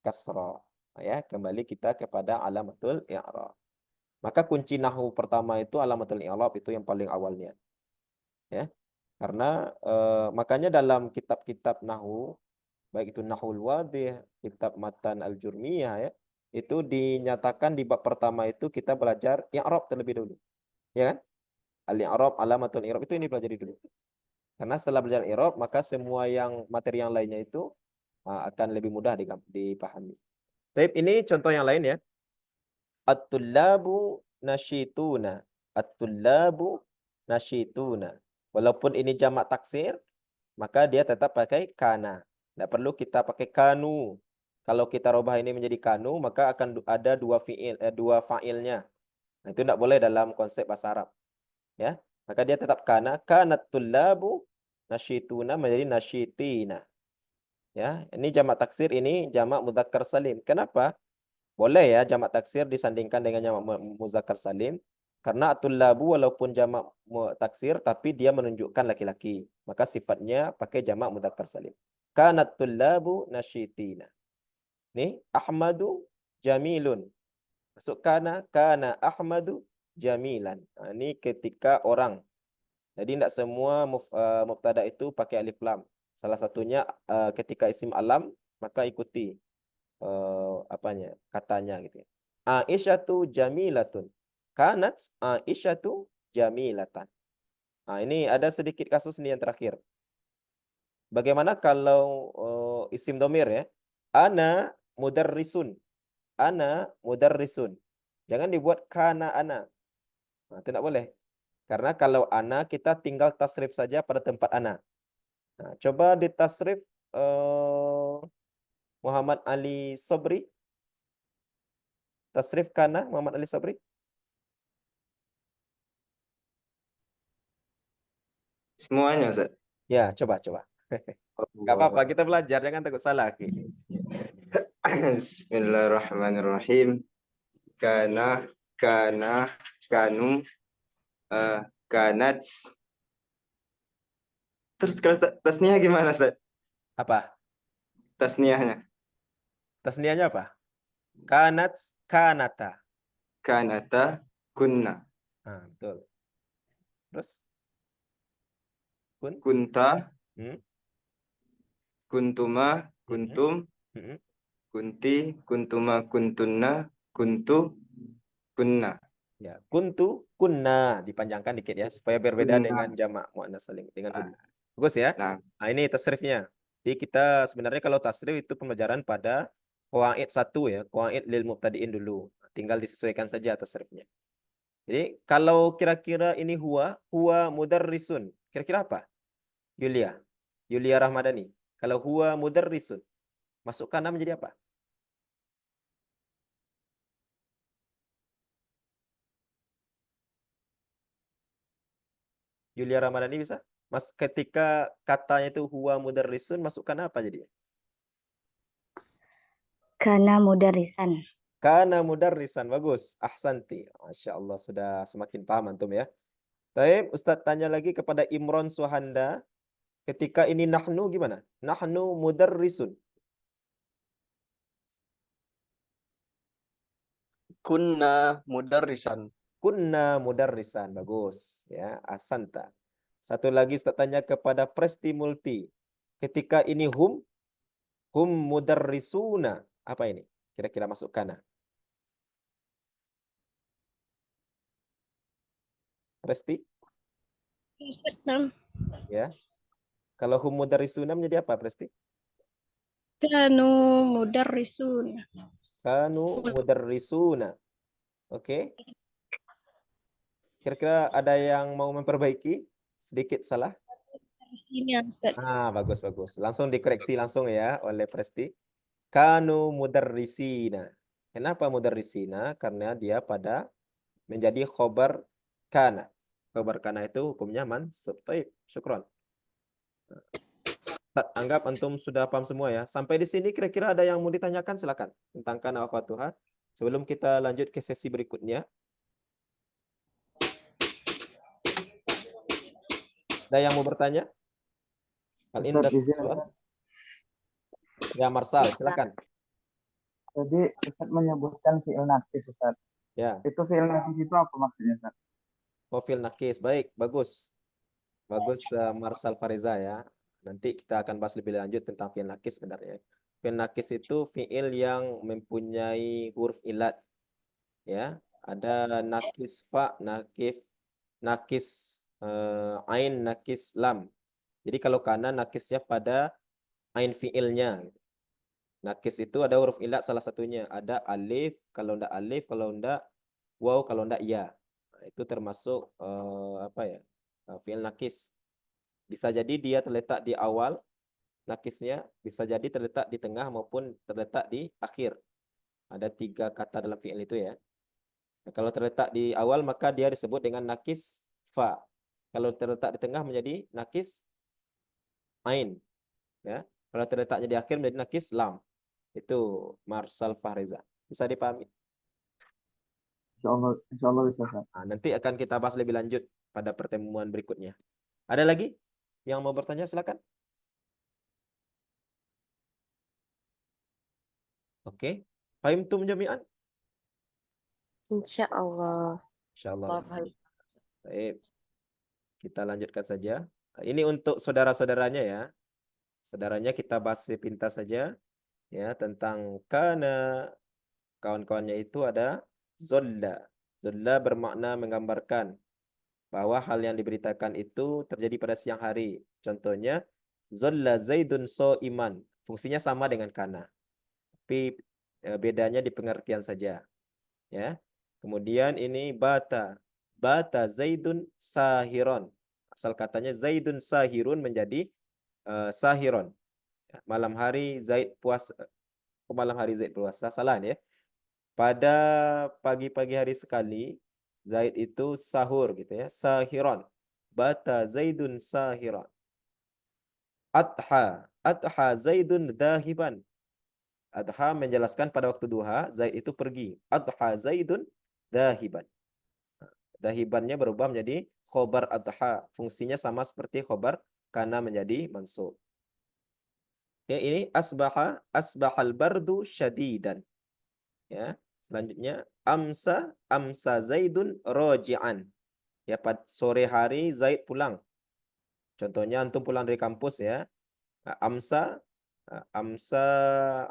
kasrah. Ya, kembali kita kepada alamatul i'rab. Maka kunci nahwu pertama itu alamatul i'rab itu yang paling awalnya. Ya. Karena makanya dalam kitab-kitab nahwu baik itu Nahwul Wadih, kitab Matan Al-Jurmiyah ya, itu dinyatakan di bab pertama itu kita belajar i'rab terlebih dulu. Ya kan? Al-i'rab alamatul i'rab itu ini pelajari dulu. Karena setelah belajar i'rab maka semua yang materi yang lainnya itu akan lebih mudah dipahami. Baik, ini contoh yang lain ya. At-tullabu nasyituna. At-tullabu nasyituna. Walaupun ini jamak taksir, maka dia tetap pakai kana. Tidak perlu kita pakai kanu. Kalau kita rubah ini menjadi kanu, maka akan ada dua fa'ilnya. Nah, itu tidak boleh dalam konsep bahasa Arab. Ya, maka dia tetap kana, kanat tullabu nasyituna menjadi nasyitina. Ya, ini jamak taksir, ini jamak mudzakkar salim. Kenapa? Boleh ya jamak taksir disandingkan dengan jamak muzakkar salim. Karena at-tullabu walaupun jamak taksir tapi dia menunjukkan laki-laki. Maka sifatnya pakai jamak mudzakkar salim. Kanat tullabu nasyitina. Nih, Ahmadu jamilun. Masuk kana Ahmadu jamilan. Nah, ini ketika orang. Jadi tidak semua mubtada itu pakai alif lam. Salah satunya ketika isim alam maka ikuti katanya gitu ya. Aisyatu jamilatun. Kanat Aisyatu jamilatan. Nah, ini ada sedikit kasus nih yang terakhir. Bagaimana kalau isim domir ya? Ana mudarrisun. Ana mudarrisun. Jangan dibuat kana ana. Nah, itu tidak boleh. Karena kalau ana kita tinggal tasrif saja pada tempat ana. Nah, coba ditasrif Muhammad Ali Sobri. Tasrif kana Muhammad Ali Sobri. Semuanya, Ustaz. Ya, coba. Gak apa-apa, kita belajar, jangan takut salah. Bismillahirrahmanirrahim. Kana, kanu, kanat. Terus kalau tasniah gimana, Ustaz? Apa? Tasniahnya. Tasniahnya apa? Kanat, kanata. Kanata, kunna. Nah, betul. Terus? Kunta, Hmm? kuntuma, kuntum, kunti, kuntuma, kuntunna, kuntu, kunna. Ya, kuntu, kunna dipanjangkan dikit ya supaya berbeda Kunna. dengan jamak muannas salim dengan kunna. Bagus ya? Nah, ini tasrifnya. Jadi kita sebenarnya kalau tasrif itu pembelajaran pada qawaid 1 ya, qawaid lil mubtadiin dulu. Tinggal disesuaikan saja tasrifnya. Jadi kalau kira-kira ini huwa mudarrisun. Kira-kira apa? Yulia Rahmadani. Kalau huwa mudarrisun, masuk kana menjadi apa? Yulia Ramadhani bisa? Mas, ketika katanya itu huwa mudarrisun, masukkan apa jadi? Kana mudarrisan. Kana mudarrisan, bagus. Ahsanti. Masya Allah, sudah semakin paham antum ya. Baik, Ustadz tanya lagi kepada Imron Suhanda. Ketika ini nahnu gimana? Nahnu mudarrisun. Kunna mudarrisan. Kunna mudarrisan, bagus. Ya, ahsanta. Satu lagi Ustadz tanya kepada Presti Multi. Ketika ini hum mudarrisuna. Apa ini? Kira-kira masuk kana. Presti? Ya. Kalau hum mudarrisuna menjadi apa, Presti? Kanu mudarrisuna. Kanu mudarrisuna. Oke. Kira-kira ada yang mau memperbaiki? Sedikit salah? Di sini, Ustaz. Bagus. Langsung dikoreksi langsung ya oleh Presti. Kanu mudarrisina. Kenapa mudarrisina? Karena dia pada menjadi khobar kana. Khobar kana itu hukumnya mansub. Baik, syukron. Anggap antum sudah paham semua ya. Sampai di sini kira-kira ada yang mau ditanyakan, silakan tentang kana akhwatuha sebelum kita lanjut ke sesi berikutnya. Ada yang mau bertanya? Ya, Marsal, silakan. Jadi Ustaz menyebutkan fi'il nakis, Ustaz. Ya. Itu fi'il nakis itu apa maksudnya, Ustaz? Oh, fi'il nakis. Baik, bagus. Bagus Marsal Fariza ya. Nanti kita akan bahas lebih lanjut tentang fi'il nakis sebenarnya. Fi'il nakis itu fi'il yang mempunyai huruf ilat. Ya, ada nakis fa, nakis ain, nakis lam. Jadi kalau kana nakisnya pada ain fi'ilnya. Nakis itu ada huruf ilat salah satunya. Ada alif, kalau ndak alif, kalau ndak waw, kalau ndak ya. Nah, itu termasuk fi'il nakis. Bisa jadi dia terletak di awal nakisnya, bisa jadi terletak di tengah maupun terletak di akhir. Ada 3 kata dalam fi'il itu ya. Kalau terletak di awal maka dia disebut dengan nakis fa. Kalau terletak di tengah menjadi nakis ain. Ya. Kalau terletaknya di akhir menjadi nakis lam. Itu Marsal Fahriza. Bisa dipahami? Insya Allah bisa, Ustaz. Nah, nanti akan kita bahas lebih lanjut pada pertemuan berikutnya. Ada lagi yang mau bertanya? Silakan. Oke. Fahimtum jami'an? Insya Allah. Insyaallah. Allah. Baik. Kita lanjutkan saja. Ini untuk saudara-saudaranya ya. Saudaranya kita bahas sepintas saja ya tentang kana, kawan-kawannya itu ada zolla. Zolla bermakna menggambarkan bahwa hal yang diberitakan itu terjadi pada siang hari. Contohnya zolla zaidun iman. Fungsinya sama dengan kana. Tapi bedanya di pengertian saja. Ya. Kemudian ini bata. Bata zaidun sahiron. Asal katanya zaidun sahirun menjadi sahiron. Malam hari Zaid puasa. Malam hari Zaid puasa. Salah ya. Pada pagi-pagi hari sekali Zaid itu sahur gitu ya. Sahiron. Bata zaidun sahiron. Adha. Adha zaidun dahiban. Adha menjelaskan pada waktu duha Zaid itu pergi. Adha zaidun dahiban. Dahibannya berubah menjadi khobar adha. Fungsinya sama seperti khobar kana menjadi mansub. Ya, ini asbahal bardu syadidan. Ya, selanjutnya amsa Zaidun roji'an. Ya, pada sore hari Zaid pulang. Contohnya antum pulang dari kampus ya. Amsa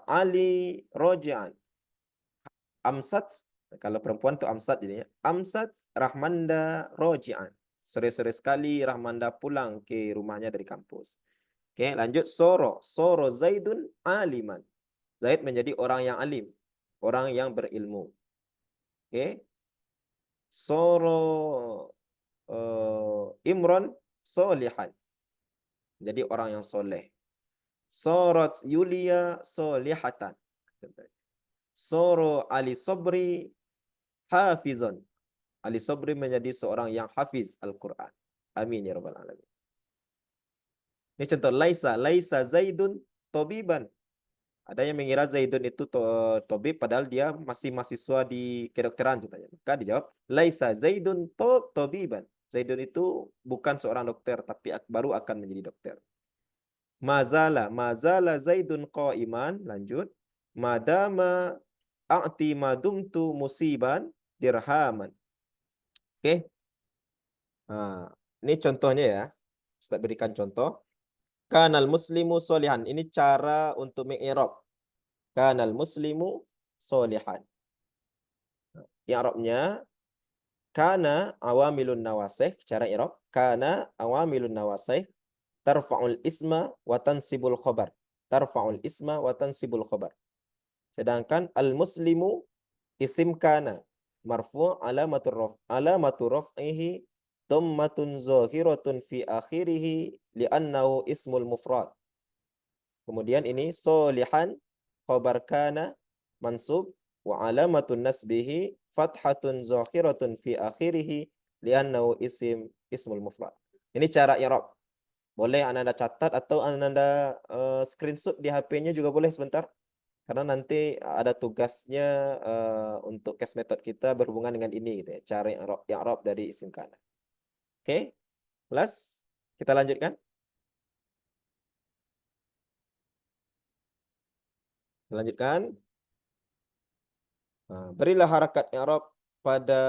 Ali roji'an. Amsat, kalau perempuan tuh amsat jadinya. Amsat Rahmanda roji'an. Sore-sore sekali Rahmanda pulang ke rumahnya dari kampus. Oke, lanjut Soro Zaidun aliman. Zaid menjadi orang yang alim, orang yang berilmu. Oke. Soro Imron solihan. Jadi orang yang soleh. Sorot Yulia solihatan. Soro Ali Sobri hafizon. Ali Sobri menjadi seorang yang hafiz Al-Quran. Amin ya rabbal alamin. Ini contoh Laisa Zaidun tobiban. Ada yang mengira Zaidun itu tobib padahal dia masih mahasiswa di kedokteran contohnya. Maka dijawab Laisa Zaidun tobiban. Zaidun itu bukan seorang dokter tapi baru akan menjadi dokter. Mazala Zaidun qaiman. Lanjut. Madama a'ti madumtu musiban dirhaman. Oke. Nah, ini contohnya ya. Ustaz berikan contoh. Kanal muslimu solihan. Ini cara untuk mengi'rab. Kanal muslimu solihan. I'rabnya kana awamilun nawasih. Cara i'rab. Kana awamilun nawasih. Tarfa'ul isma wa tansibul khobar. Tarfa'ul isma wa tansibul khobar. Sedangkan al-muslimu isim kana. Marfu' alamatu raf'ihi dhammatun zahiratun fi akhirih li'annahu ismul mufrad. Kemudian ini solihan khabar kana mansub wa alamatun nasbihi fathatun zahiratun fi akhirih li'annahu ismul mufrad. Ini cara i'rab. Boleh Anda catat atau Anda screenshot di HP-nya juga boleh sebentar. Karena nanti ada tugasnya untuk case method kita berhubungan dengan ini gitu ya. Cara i'rab dari isim kana. Oke, kelas kita lanjutkan. Lanjutkan. Nah, berilah harakat i'rab pada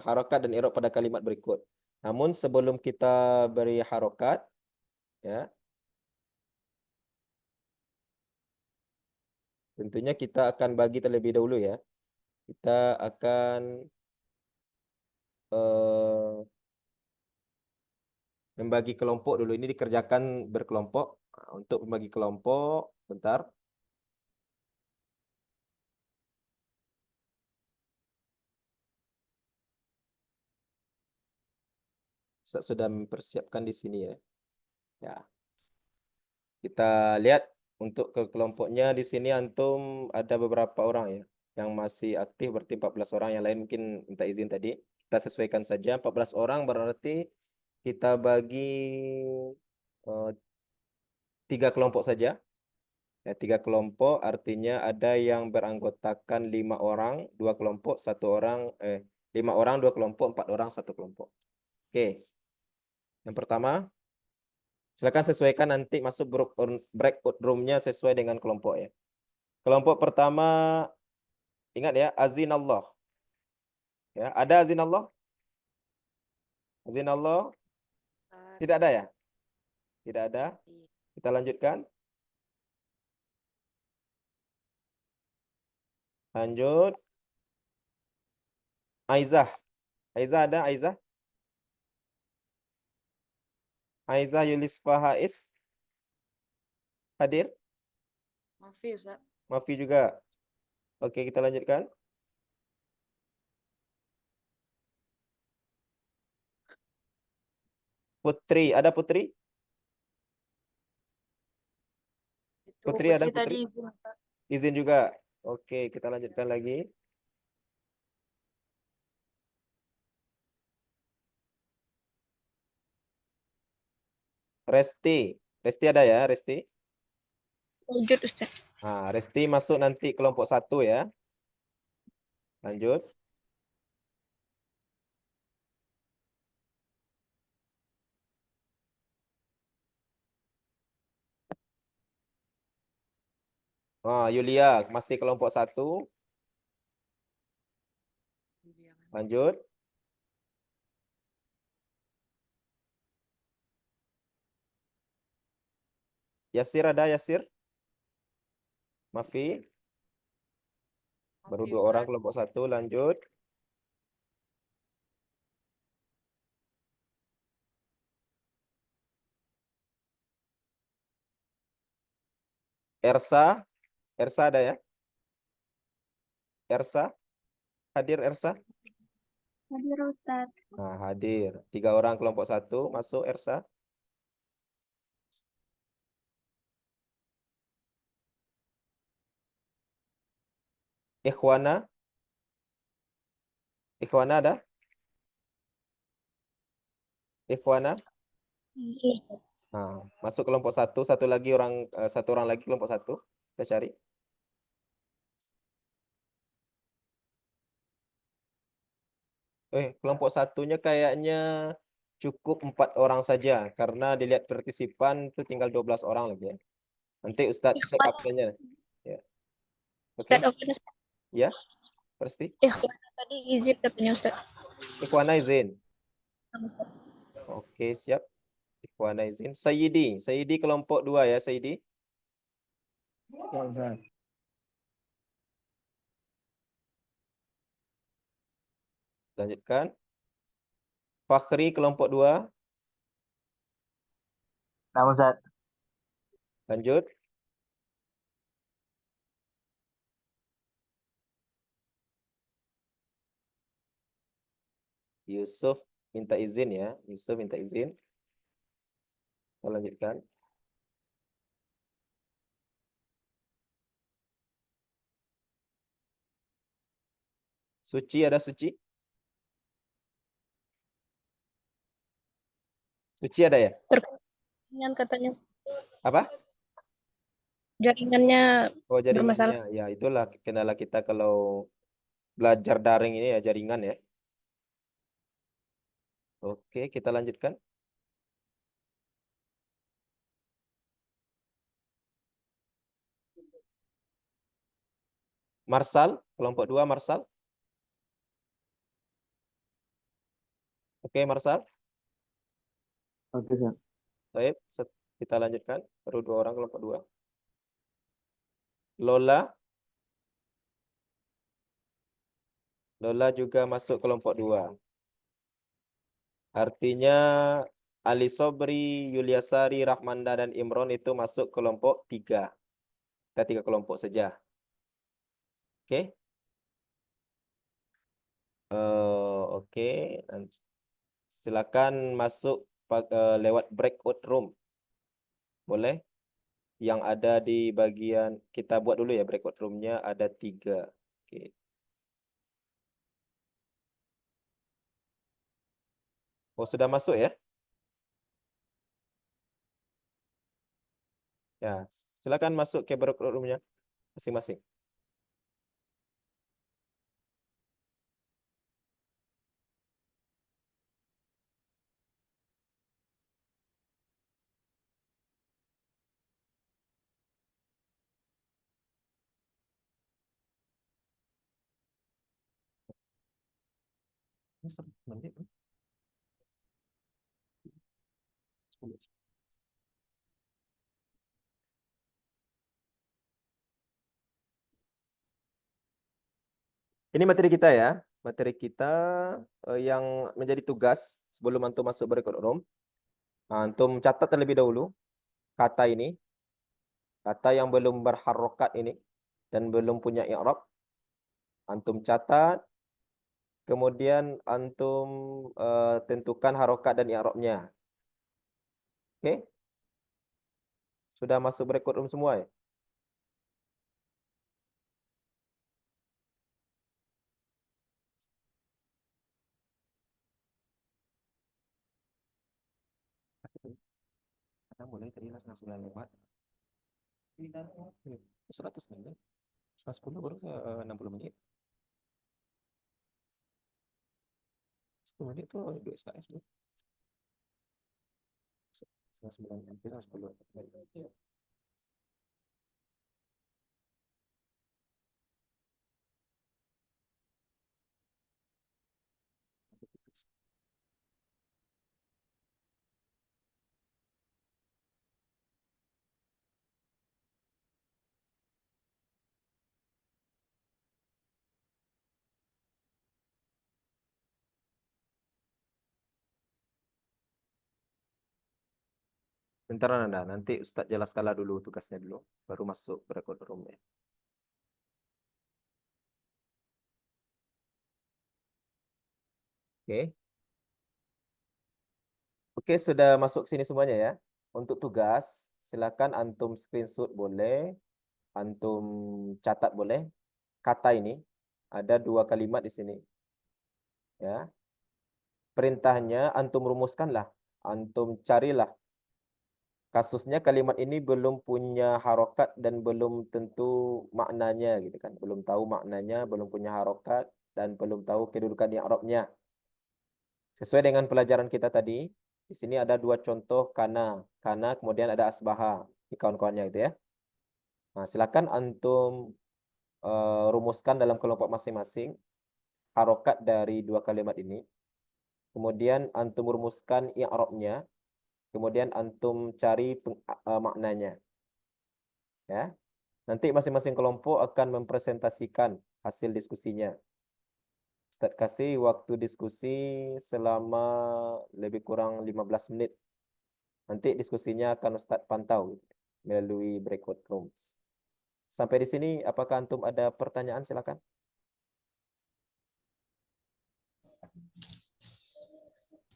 harakat dan i'rab pada kalimat berikut. Namun sebelum kita beri harakat ya, tentunya kita akan bagi terlebih dahulu ya. Kita akan membagi kelompok dulu. Ini dikerjakan berkelompok. Nah, untuk membagi kelompok, bentar. Saya sudah mempersiapkan di sini ya. Ya. Kita lihat untuk ke kelompoknya di sini antum ada beberapa orang ya. Yang masih aktif berarti 14 orang, yang lain mungkin minta izin tadi. Kita sesuaikan saja 14 orang berarti kita bagi 3 kelompok saja. Ya, 3 kelompok artinya ada yang beranggotakan 5 orang, 2 kelompok, 1 orang, 5 orang, 2 kelompok, 4 orang, 1 kelompok. Oke. Yang pertama, silakan sesuaikan nanti masuk breakout room-nya sesuai dengan kelompok ya. Kelompok pertama, ingat ya, azin Allah. Ya, ada azin Allah? Azin Allah? Tidak ada ya? Tidak ada. Kita lanjutkan. Lanjut. Aizah. Aizah ada? Aizah? Aizah Yulisfa Hais? Hadir? Mafi, Ustaz. Mafi juga. Oke, kita lanjutkan. Putri, ada Putri? Putri ada Putri? tadi izin, Ustaz. Izin juga. Oke, kita lanjutkan lagi. Resti. Resti ada ya, Resti? Wujud Ustaz. Nah, Resti masuk nanti kelompok 1 ya. Lanjut. Yulia masih kelompok 1. Lanjut. Yasir ada Yasir? Mafi? Baru 2 orang kelompok 1. Lanjut. Ersa? Ersa ada ya? Ersa? Hadir Ersa? Hadir Ustaz. Nah, hadir. 3 orang kelompok 1. Masuk Ersa. Ikhwana? Ikhwana ada? Ikhwana? Izin Ustaz. Nah, masuk kelompok 1. Satu orang lagi kelompok 1. Kita cari. Kelompok 1-nya kayaknya cukup 4 orang saja karena dilihat partisipan itu tinggal 12 orang lagi ya. Nanti Ustadz cek absennya. Ya. Oke. Ustaz, oke Ustaz. Ya, pasti. Ikhwana tadi izin katanya Ustaz. Ikhwana izin. Ustaz. Oke, siap. Ikhwana izin. Sayyidi kelompok 2 ya, Sayyidi. Ya, Ustaz. Lanjutkan. Fakhri kelompok 2. Nah, Ustaz. Lanjut. Yusuf minta izin ya. Yusuf minta izin. Kita lanjutkan. Suci ada Suci? Suci ada ya? Jaringan katanya Apa? jaringannya Oh, bermasalah. jaringannya. Ya, itulah kendala kita kalau belajar daring ini ya, jaringan ya. Oke, kita lanjutkan. Marsal, kelompok 2 Marsal. Oke, Marsal. Oke, Ustaz. Baik, kita lanjutkan. Baru 2 orang kelompok 2. Lola. Lola juga masuk kelompok 2. Artinya Ali Sobri, Yuliasari, Rahmanda, dan Imron itu masuk kelompok 3. Kita 3 kelompok saja. Oke. Oke. Silakan masuk lewat breakout room. Boleh? Yang ada di bagian, kita buat dulu ya breakout room-nya ada 3. Oke. Oh, sudah masuk ya? Ya, silakan masuk ke breakout room-nya masing-masing. Menit. Ini materi kita ya. Materi kita yang menjadi tugas sebelum antum masuk breakout room. Antum catat terlebih dahulu kata ini. Kata yang belum berharokat ini dan belum punya i'rab. Antum catat. Kemudian antum tentukan harokat dan i'rabnya. Oke? Sudah masuk breakout room semua ya? Kita mulai tadi 9 lewat. 100 menit. 110 baru 60 menit. 10 menit itu 2 SKS. 9 menit, 10. Bentar Nanda, nanti Ustadz jelaskanlah dulu tugasnya dulu, baru masuk breakout room ya. Oke. Oke, sudah masuk sini semuanya ya. Untuk tugas, silakan antum screenshot boleh, antum catat boleh. Kata ini ada 2 kalimat di sini. Ya. Perintahnya antum rumuskanlah, antum carilah. Kasusnya kalimat ini belum punya harokat dan belum tentu maknanya gitu kan. Belum tahu maknanya, belum punya harokat dan belum tahu kedudukan i'rabnya. Sesuai dengan pelajaran kita tadi, di sini ada 2 contoh kana. Kana kemudian ada asbaha. Di kawan-kawannya itu ya. Nah, silakan antum rumuskan dalam kelompok masing-masing harokat dari 2 kalimat ini. Kemudian antum rumuskan i'rabnya. Kemudian antum cari maknanya. Ya. Nanti masing-masing kelompok akan mempresentasikan hasil diskusinya. Ustaz kasih waktu diskusi selama lebih kurang 15 menit. Nanti diskusinya akan Ustaz pantau melalui breakout rooms. Sampai di sini, apakah antum ada pertanyaan? Silakan.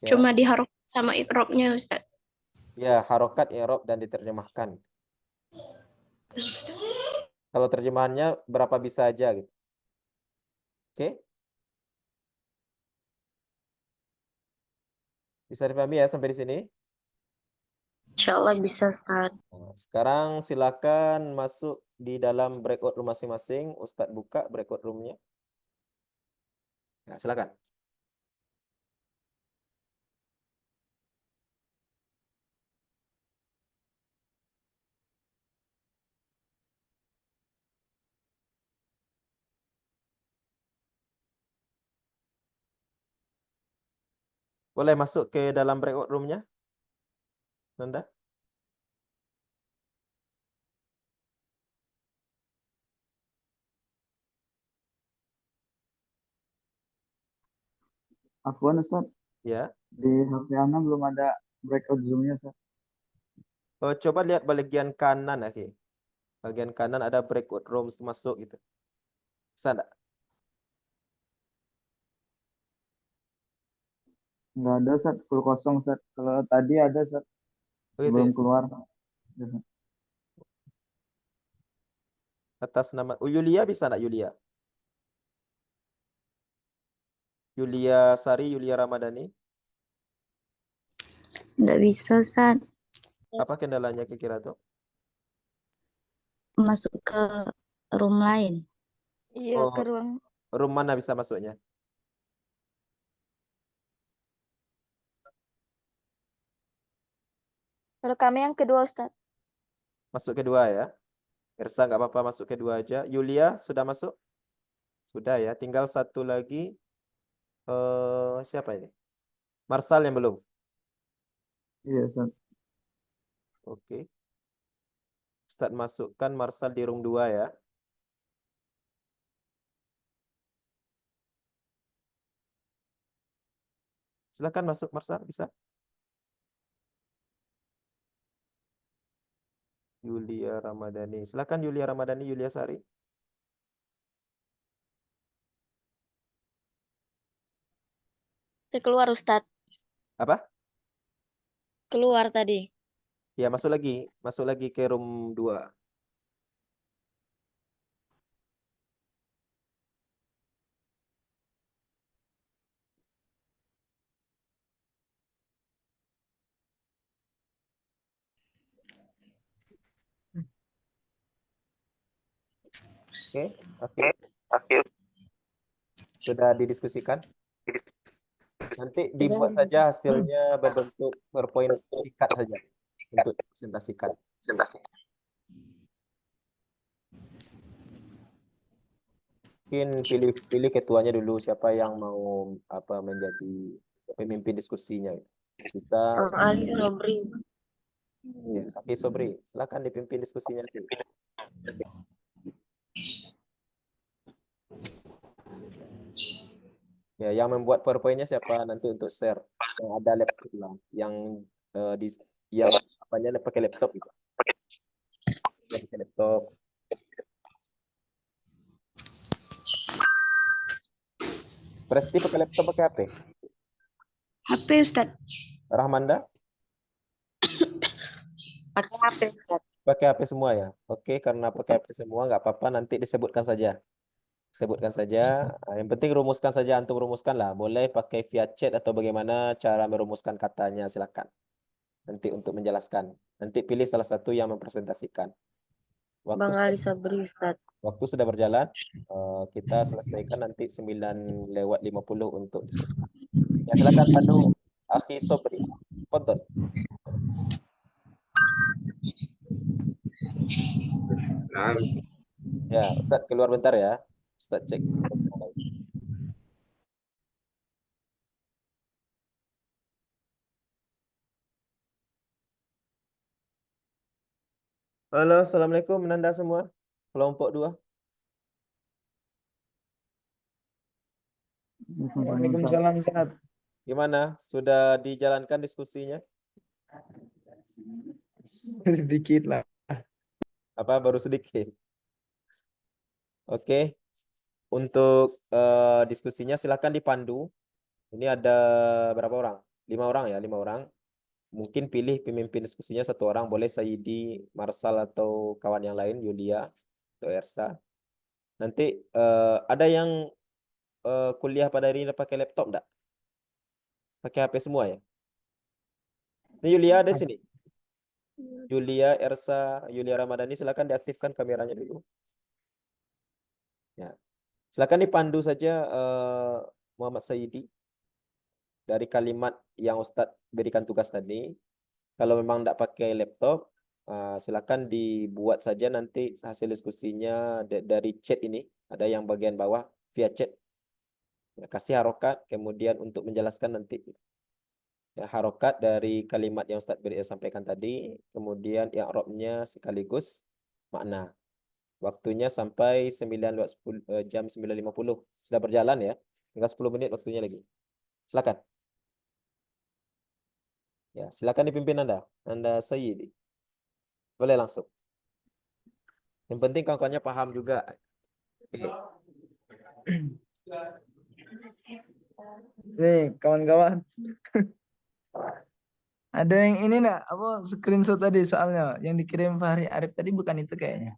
Ya. Cuma diharokat sama ikrobnya Ustaz. Ya, harokat, i'rab dan diterjemahkan. Kalau terjemahannya berapa bisa aja gitu. Oke? Bisa dipahami ya sampai di sini? Insyaallah bisa, Ustaz. Nah, sekarang silakan masuk di dalam breakout room masing-masing. Ustadz buka breakout roomnya. Nah, silakan. Boleh masuk ke dalam breakout roomnya, Nanda? Afwan Ustaz, Ya. di HP Ana belum ada breakout Zoom-nya Ustaz. Coba lihat bagian kanan, oke. Bagian kanan ada breakout rooms masuk gitu. Bisa enggak? Nggak ada Ustaz, full kosong Ustaz. Kalau tadi ada Ustaz, Oh, itu sebelum ya? keluar. Atas nama Yulia bisa enggak Yulia? Yulia Sari, Yulia Ramadhani. Nggak bisa, Ustaz. Apa kendalanya kira-kira tuh? Masuk ke room lain. Iya, Oh, ke ruang. room mana bisa masuknya? Kalau kami yang kedua, Ustaz. Masuk kedua ya. Ersa nggak apa-apa masuk kedua aja. Yulia sudah masuk? Sudah ya. Tinggal satu lagi. Siapa ini? Marsal yang belum. Iya, Ustaz. Oke. Ustaz masukkan Marsal di room 2 ya. Silakan masuk Marsal, bisa. Yulia Ramadhani. Silakan Yulia Ramadhani, Yulia Sari. Saya keluar, Ustaz. Apa? Keluar tadi. Ya, masuk lagi. Masuk lagi ke room 2. Oke, sudah didiskusikan. Nanti dibuat saja hasilnya berbentuk PowerPoint singkat saja untuk presentasikan. Mungkin pilih ketuanya dulu siapa yang mau menjadi pemimpin diskusinya. Kita Ali Sobri. ya, Oke, Sobri, silakan dipimpin diskusinya. Ya, yang membuat PowerPoint-nya siapa nanti untuk share? Yang ada laptop lah, yang apanya pakai laptop gitu. Yang pakai laptop. Presti pakai laptop pakai HP? HP, Ustaz. Rahmanda? Pakai HP, Ustaz. Pakai HP semua ya? Oke, karena pakai HP semua nggak apa-apa, nanti disebutkan saja. Sebutkan saja. Yang penting rumuskan saja, antum rumuskan lah. Boleh pakai via chat atau bagaimana cara merumuskan katanya, silakan. Nanti untuk menjelaskan. Nanti pilih salah satu yang mempresentasikan. Bang Ali Sobri, Ustaz. Waktu sudah berjalan. Kita selesaikan nanti 9:50 untuk diskusi. Ya, silakan pandu Akhi Sobri. Fadhal. Nah, Ya, Ustaz keluar bentar ya. Ustaz cek. Halo, Assalamualaikum Menanda semua. Kelompok 2. Waalaikumsalam, Ustaz. Gimana? Sudah dijalankan diskusinya? Sedikit lah. Apa baru sedikit? Oke. Untuk diskusinya silakan dipandu. Ini ada berapa orang? 5 orang ya, 5 orang. Mungkin pilih pemimpin diskusinya 1 orang, boleh Saidi, Marsal atau kawan yang lain, Yulia atau Ersa. Nanti ada yang kuliah pada hari ini pakai laptop enggak? Pakai HP semua ya? Ini Yulia ada di sini. Yulia, Ersa, Yulia Ramadhani, silakan diaktifkan kameranya dulu. Ya. Silakan dipandu saja Muhammad Saidi dari kalimat yang Ustadz berikan tugas tadi. Kalau memang tidak pakai laptop, silakan dibuat saja nanti hasil diskusinya dari chat ini. Ada yang bagian bawah via chat. Ya, kasih harokat, kemudian untuk menjelaskan nanti. Ya, harokat dari kalimat yang Ustadz sampaikan tadi, kemudian i'rabnya sekaligus makna. Waktunya sampai jam 9.50. Sudah berjalan ya. Tinggal 10 menit waktunya lagi. Silakan. Ya, silakan dipimpin Anda. Anda Sayyidi. Boleh langsung. Yang penting kawan-kawannya paham juga. Oke. Nih, kawan-kawan. Ada yang ini enggak? Apa screenshot tadi soalnya yang dikirim Fahri Arif tadi bukan itu kayaknya.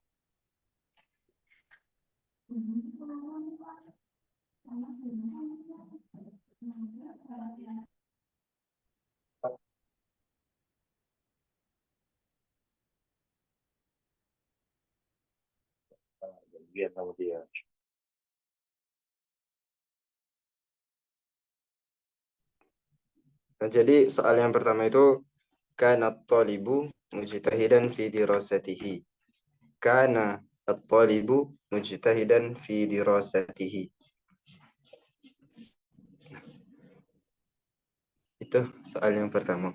Biar tahu dia. Nah, jadi soal yang pertama itu kana at-talibu mujtahidan fi dirasatihi. Kana at-talibu mujtahidan fi dirasatihi. Itu soal yang pertama.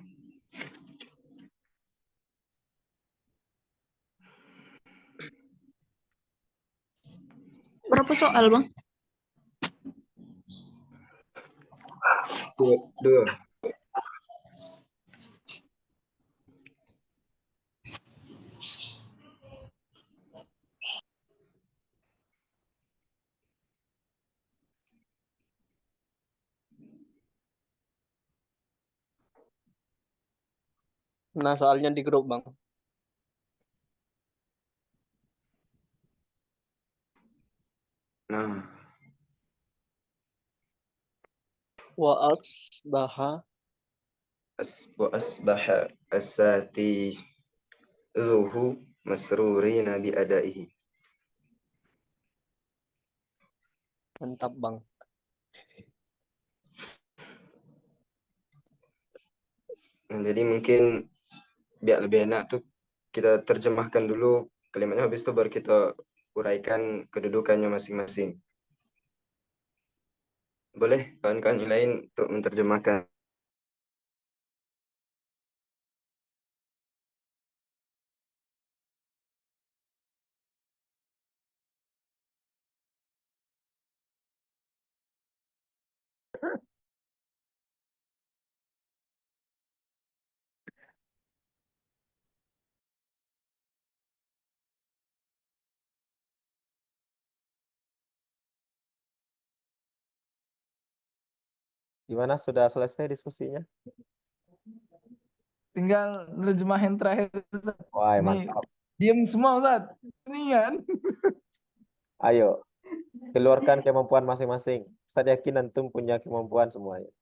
Berapa soal, Bang? Dua. Nah, soalnya di grup, Bang. Nah, Wa asbaha wa asbaha asati zuhu masrurina bi adaihi. mantap, Bang. Nah, jadi mungkin biar lebih enak tuh kita terjemahkan dulu kalimatnya, habis itu baru kita uraikan kedudukannya masing-masing. Boleh kawan-kawan yang lain untuk menerjemahkan. Gimana, sudah selesai diskusinya? Tinggal nerjemahin terakhir, Ustaz. Wah, Ini mantap. diam semua, Ustaz. Ini kan. Ayo, keluarkan kemampuan masing-masing. Ustaz yakin antum punya kemampuan semuanya.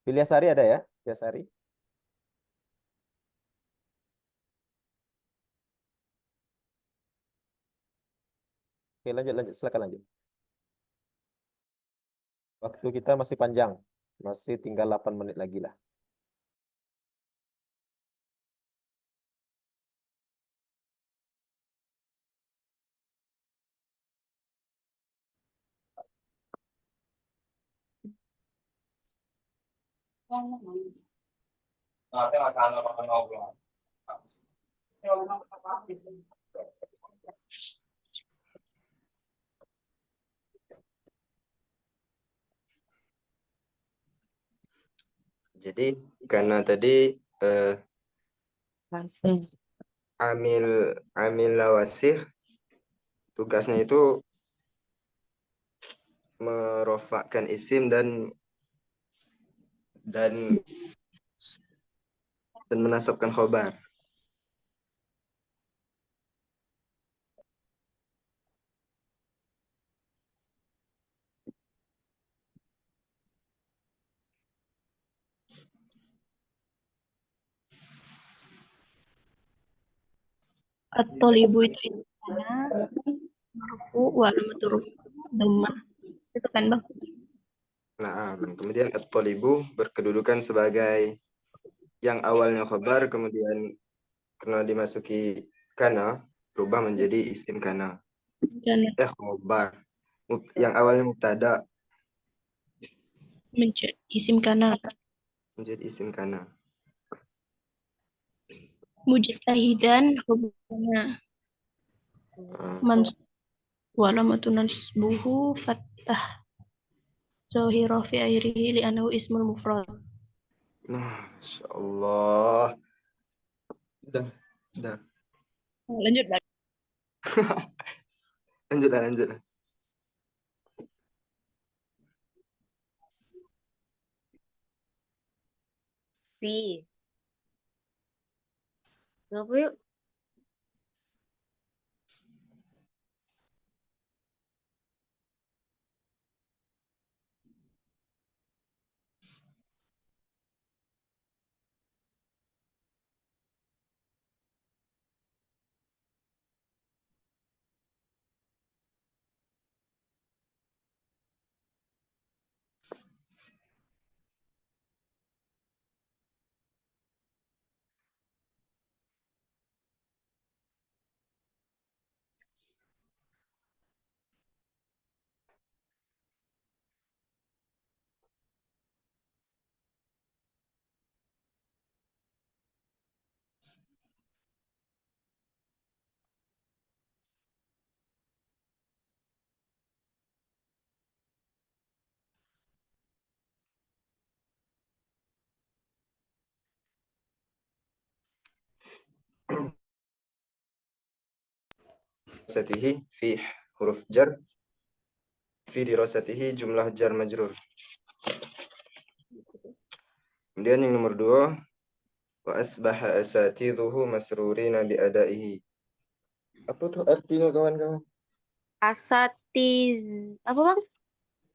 Pilyasari ada ya? Pilyasari? Oke, lanjut. Silakan lanjut. Waktu kita masih panjang. Masih tinggal 8 menit lagi lah. Jadi karena tadi amil lawasih tugasnya itu merofakkan isim dan menasabkan khobar. At-tolibu itu karena marfu wa alamatur dhammah. Itu kan, Bang? Nah, kemudian at-talibu berkedudukan sebagai yang awalnya khobar, kemudian karena dimasuki kana berubah menjadi isim kana. Dan Khobar. Yang awalnya mubtada menjadi isim kana. menjadi isim kana. Mujtahidan hubungannya mansub wa alamatun nasbuhu fathah zahira fi akhirih li'annahu ismul mufrad. Nah, insyaallah. Udah. Lanjut lagi. Lanjut. Si. Ngapa yuk? dirasatihi fi huruf jar, fi dirasatihi jumlah jar majrur. Kemudian yang nomor 2, wa asbaha asatidhuhu masrurina bi adaihi. Apa tuh artinya kawan-kawan? Asatiz apa Bang?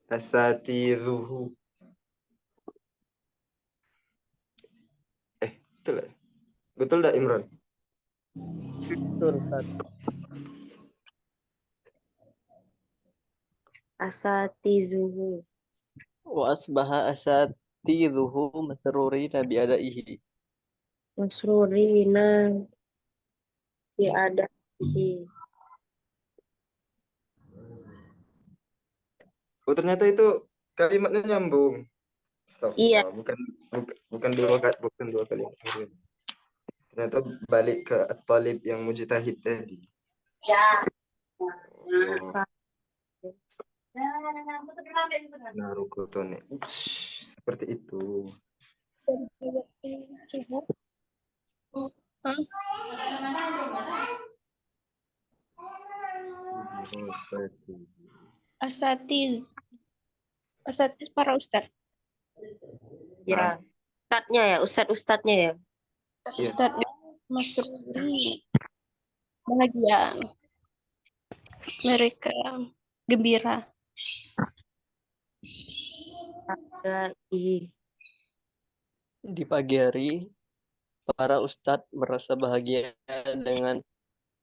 Asatidhuhu. Betul ya? Betul enggak Imran? Betul, Ustaz. Asatizuhu. Wa asbaha asatidhuhu masrurina bi adaihi. Masrurina biadaihi. Oh, ternyata itu kalimatnya nyambung. Iya. Astagfirullah, bukan dua kalimat. Ternyata balik ke at-talib yang mujtahid tadi. Ya. Oh. Narukotone. Seperti itu. Asatiz. Asatiz para ustaz. Ya. Ustadznya ya, ustadznya ya. Ustadznya masruri. Bahagia. Mereka gembira. Di pagi hari, para ustadz merasa bahagia dengan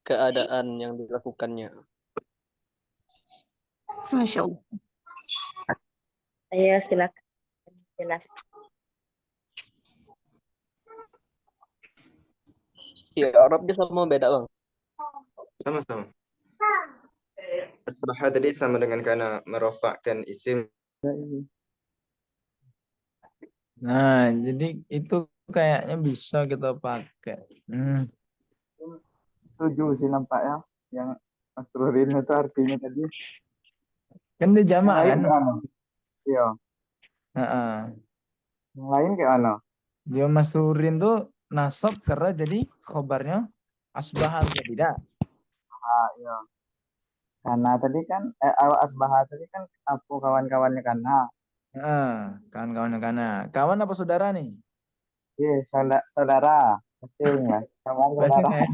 keadaan yang dilakukannya. Masya Allah. Ayo silakan jelas. Ya, Arabnya sama beda Bang. Sama-sama. Asbaha tadi sama dengan karena merofakkan isim. Nah, jadi itu kayaknya bisa kita pakai. Setuju sih nampaknya. Yang masrurin itu artinya tadi. Kan dia jamak kan? Iya. Yang lain kayak mana? Dia masrurin tuh nasab karena jadi khobarnya asbahan tidak. Iya. Karena tadi kan asbaha tadi kan apa kawan-kawannya karena. Kawan-kawannya karena. Kawan apa saudara nih? Iya, saudara. Asing mas. Kawan saudara.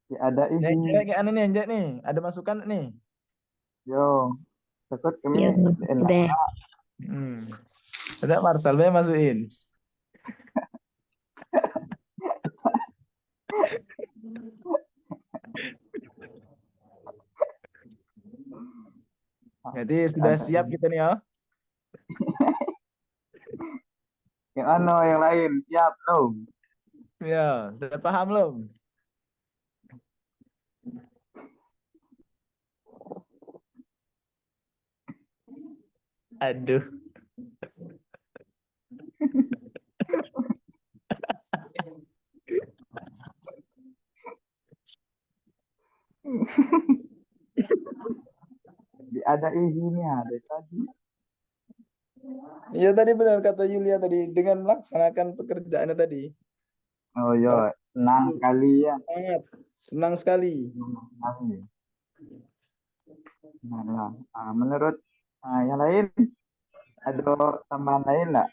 Ya, ada ini. Cewek kayak anu nih, Anjak nih. Ada masukan nih? Yo, takut kami Be. Ada Marsal be masukin. Jadi sudah siap kita nih ya. Yang ano yang lain siap belum? Ya, sudah paham belum? Aduh. Ada izinnya dari tadi. Iya tadi benar kata Yulia tadi dengan melaksanakan pekerjaannya tadi. Oh iya, senang sekali ya. Senang sekali. Nah, menurut yang lain ada tambahan lain nggak?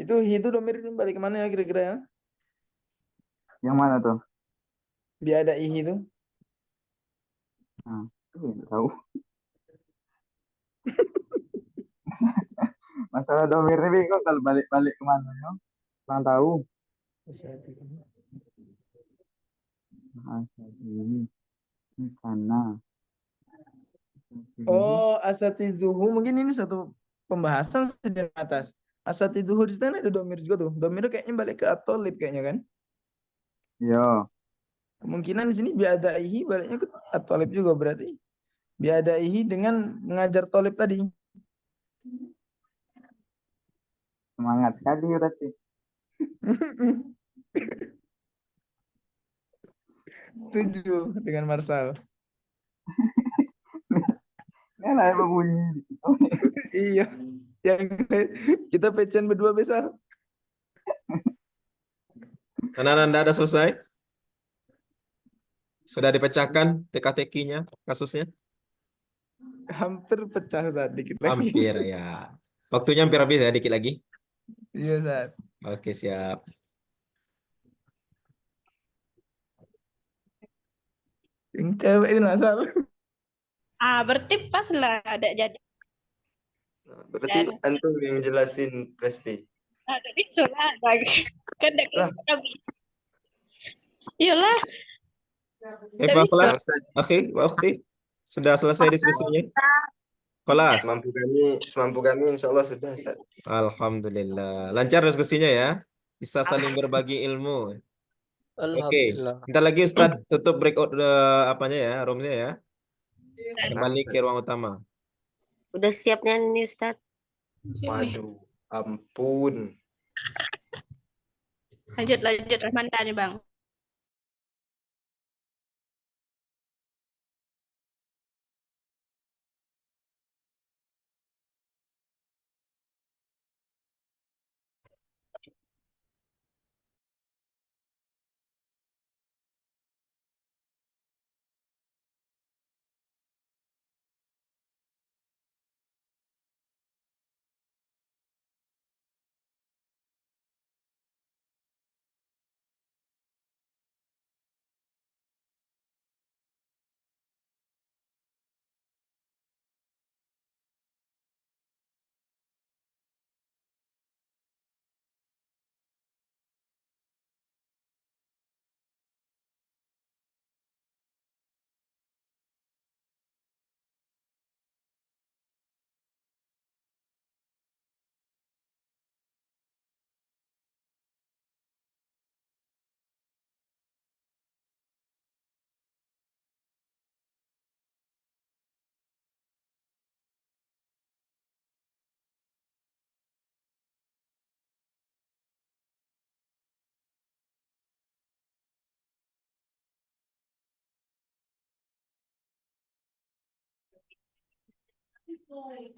Itu domir balik kemana ya kira-kira ya? Yang mana tuh? Dia ada ihi itu. Tahu. Masalah domir ini kok kalau balik kemana ya? Kurang tahu. Ini karena. Oh, asatizuhu mungkin ini satu pembahasan di atas. Asatizuhu di sana ada domir juga tuh. Domir kayaknya balik ke at-tolib kayaknya kan? Iya. Kemungkinan di sini biadaihi baliknya ke at-tolib juga berarti. Biadaihi dengan mengajar tolib tadi. Semangat sekali berarti. Setuju dengan Marsal. Ini lah yang berbunyi. Iya. Yang kita pecahan berdua besar. Anak-anak Anda ada selesai? Sudah dipecahkan teka-tekinya, kasusnya? Hampir pecah Ustaz, dikit lagi. Hampir ya. Waktunya hampir habis ya, dikit lagi. Iya Ustaz. Oke, siap. Yang cewek ini Marsal. Berarti pas lah ada jadi. Berarti antum yang jelasin Presti. Ada bisa lah. Kan Lah. Iyalah. Pak bisa. kelas, Akhi, Wa Ukhti, sudah selesai diskusinya? Kelas. Semampu kami insya Allah sudah, Ustaz. Alhamdulillah. Lancar diskusinya ya. Bisa saling berbagi ilmu. Oke. Alhamdulillah. Bentar lagi Ustaz tutup breakout apanya ya, roomnya ya. Kembali ke ruang utama. Udah siapnya nih Ustaz. Waduh, ampun. Lanjut Rahman tadi Bang.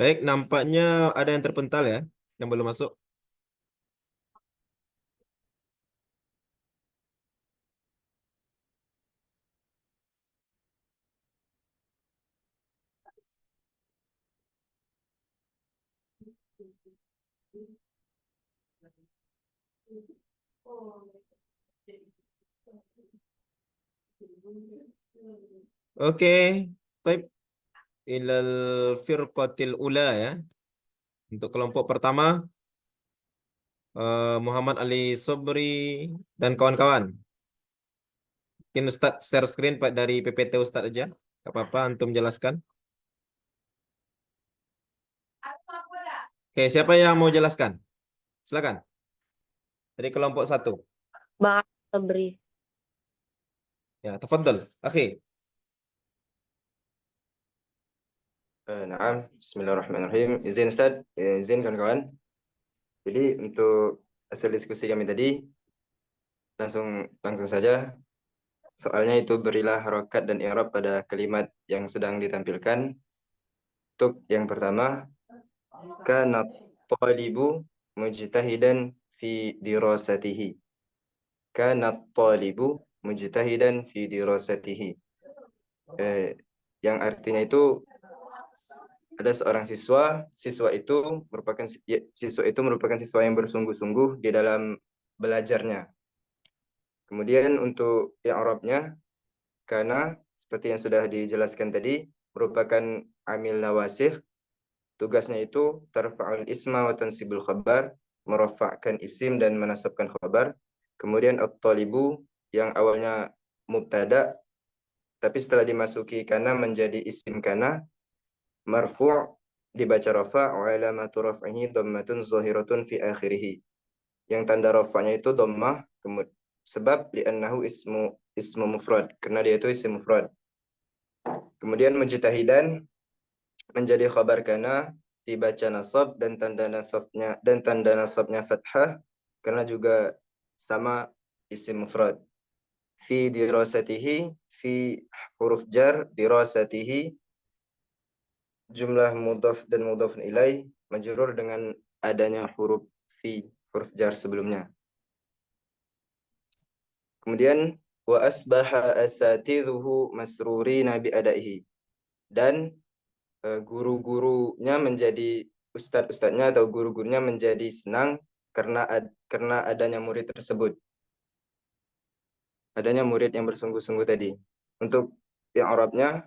Baik, nampaknya ada yang terpental ya, yang belum masuk. Oke, baik. Ilal firqatil ula ya. Untuk kelompok pertama, Muhammad Ali Sobri dan kawan-kawan. Mungkin Ustadz share screen Pak dari PPT Ustadz aja. Gak apa-apa, antum jelaskan. Oke, siapa yang mau jelaskan? Silakan. Dari kelompok 1. Bang Sobri. Ya, tafadhal. Akhi. Naam, bismillahirrahmanirrahim. Izin Ustaz, izin kawan-kawan. Jadi untuk hasil diskusi kami tadi, langsung saja. Soalnya itu berilah harokat dan i'rab pada kalimat yang sedang ditampilkan. Untuk yang pertama, kana talibu mujtahidan fi dirasatihi. Kana talibu mujtahidan fi dirasatihi. Yang artinya itu ada seorang siswa itu merupakan siswa yang bersungguh-sungguh di dalam belajarnya. Kemudian untuk i'rabnya, karena seperti yang sudah dijelaskan tadi merupakan amil nawasih. Tugasnya itu tarfa'ul isma wa tansibul khabar, merafa'kan isim dan menasabkan khabar. Kemudian at-talibu yang awalnya mubtada tapi setelah dimasuki kana menjadi isim kana, marfu' dibaca rafa' wa alamatu raf'ihi dhammatun zahiratun fi akhirih. Yang tanda rafa'nya itu dhammah, sebab li'annahu ismu mufrad, karena dia itu isim mufrad. Kemudian mujtahidan menjadi khabar kana dibaca nasab dan tanda nasabnya fathah karena juga sama isim mufrad. Fi dirasatihi, fi huruf jar, dirasatihi jumlah mudhaf dan mudhaf ilaih majrur dengan adanya huruf fi, huruf jar sebelumnya. Kemudian wa asbaha asatidhuhu masrurina bi adaihi, dan guru-gurunya menjadi ustadz-ustadznya atau guru-gurunya menjadi senang karena adanya murid tersebut. Adanya murid yang bersungguh-sungguh tadi. Untuk yang Arabnya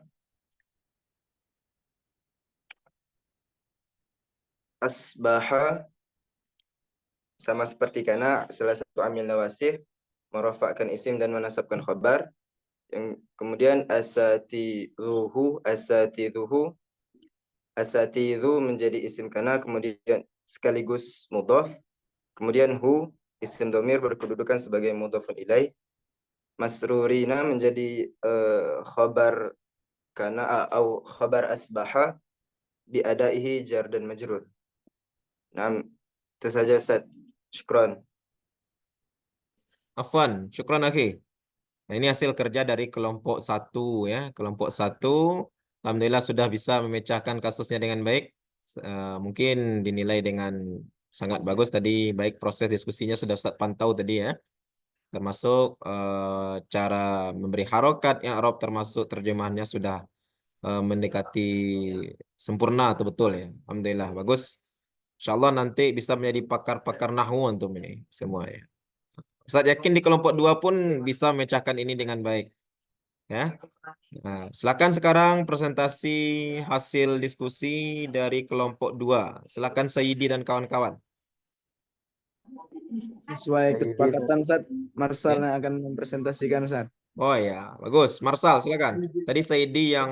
asbaha sama seperti kana, salah satu amil nawasih merafa'kan isim dan menasabkan khabar. Yang kemudian asatidhu menjadi isim kana, kemudian sekaligus mudhaf. Kemudian hu isim domir berkedudukan sebagai mudhafun ilaih. Masrurina menjadi khabar kana atau khabar asbaha bi adaihi jar dan majrur. Nah, itu saja Ustaz. Syukran. Afwan, syukran akhi. Nah, ini hasil kerja dari kelompok 1 ya. Kelompok 1 alhamdulillah sudah bisa memecahkan kasusnya dengan baik. Mungkin dinilai dengan sangat bagus tadi, baik proses diskusinya sudah Ustaz pantau tadi ya. Termasuk cara memberi harokat yang Arab, termasuk terjemahannya sudah mendekati sempurna atau betul ya. Alhamdulillah bagus. Insyaallah nanti bisa menjadi pakar-pakar nahwu untuk ini semua ya. Ustaz yakin di kelompok 2 pun bisa memecahkan ini dengan baik. Ya. Nah, silakan sekarang presentasi hasil diskusi dari kelompok 2. Silakan Sayyidi dan kawan-kawan. Sesuai kesepakatan Ustaz, Marsal yang akan mempresentasikan Ustaz. Oh ya, bagus. Marsal, silakan. Tadi Saidi yang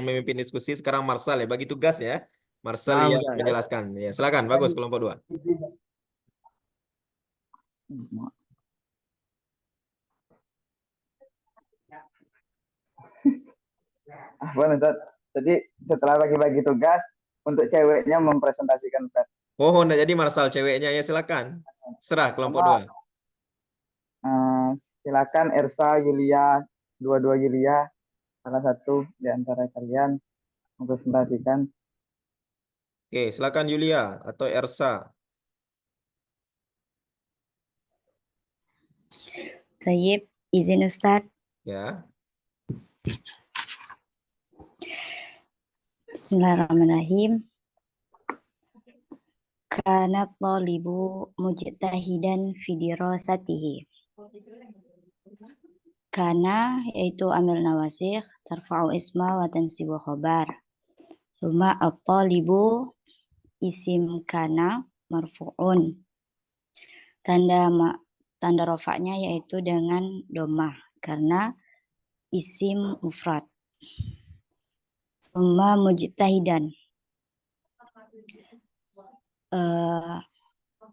memimpin diskusi, sekarang Marsal ya. Bagi tugas ya. Marsal yang Ustaz. menjelaskan. Ya, silakan. Bagus kelompok 2. Ustaz. Jadi setelah bagi-bagi tugas, untuk ceweknya mempresentasikan Ustaz. Oh, enggak jadi Marsal ceweknya ya, silakan. Serah kelompok 2. Silakan Ersa, Yulia, dua-dua Yulia, salah satu di antara kalian mempresentasikan. Oke, silakan Yulia atau Ersa. Tayyib, izin Ustaz. Ya. Bismillahirrahmanirrahim. Kana thalibu mujtahidan fi dirasatihi. Kana yaitu amil nawasikh, tarfa'u isma wa tansibu khabar. Suma at-talibu isim kana marfu'un. Tanda rofaknya yaitu dengan domah karena isim mufrad. Suma mujtahidan.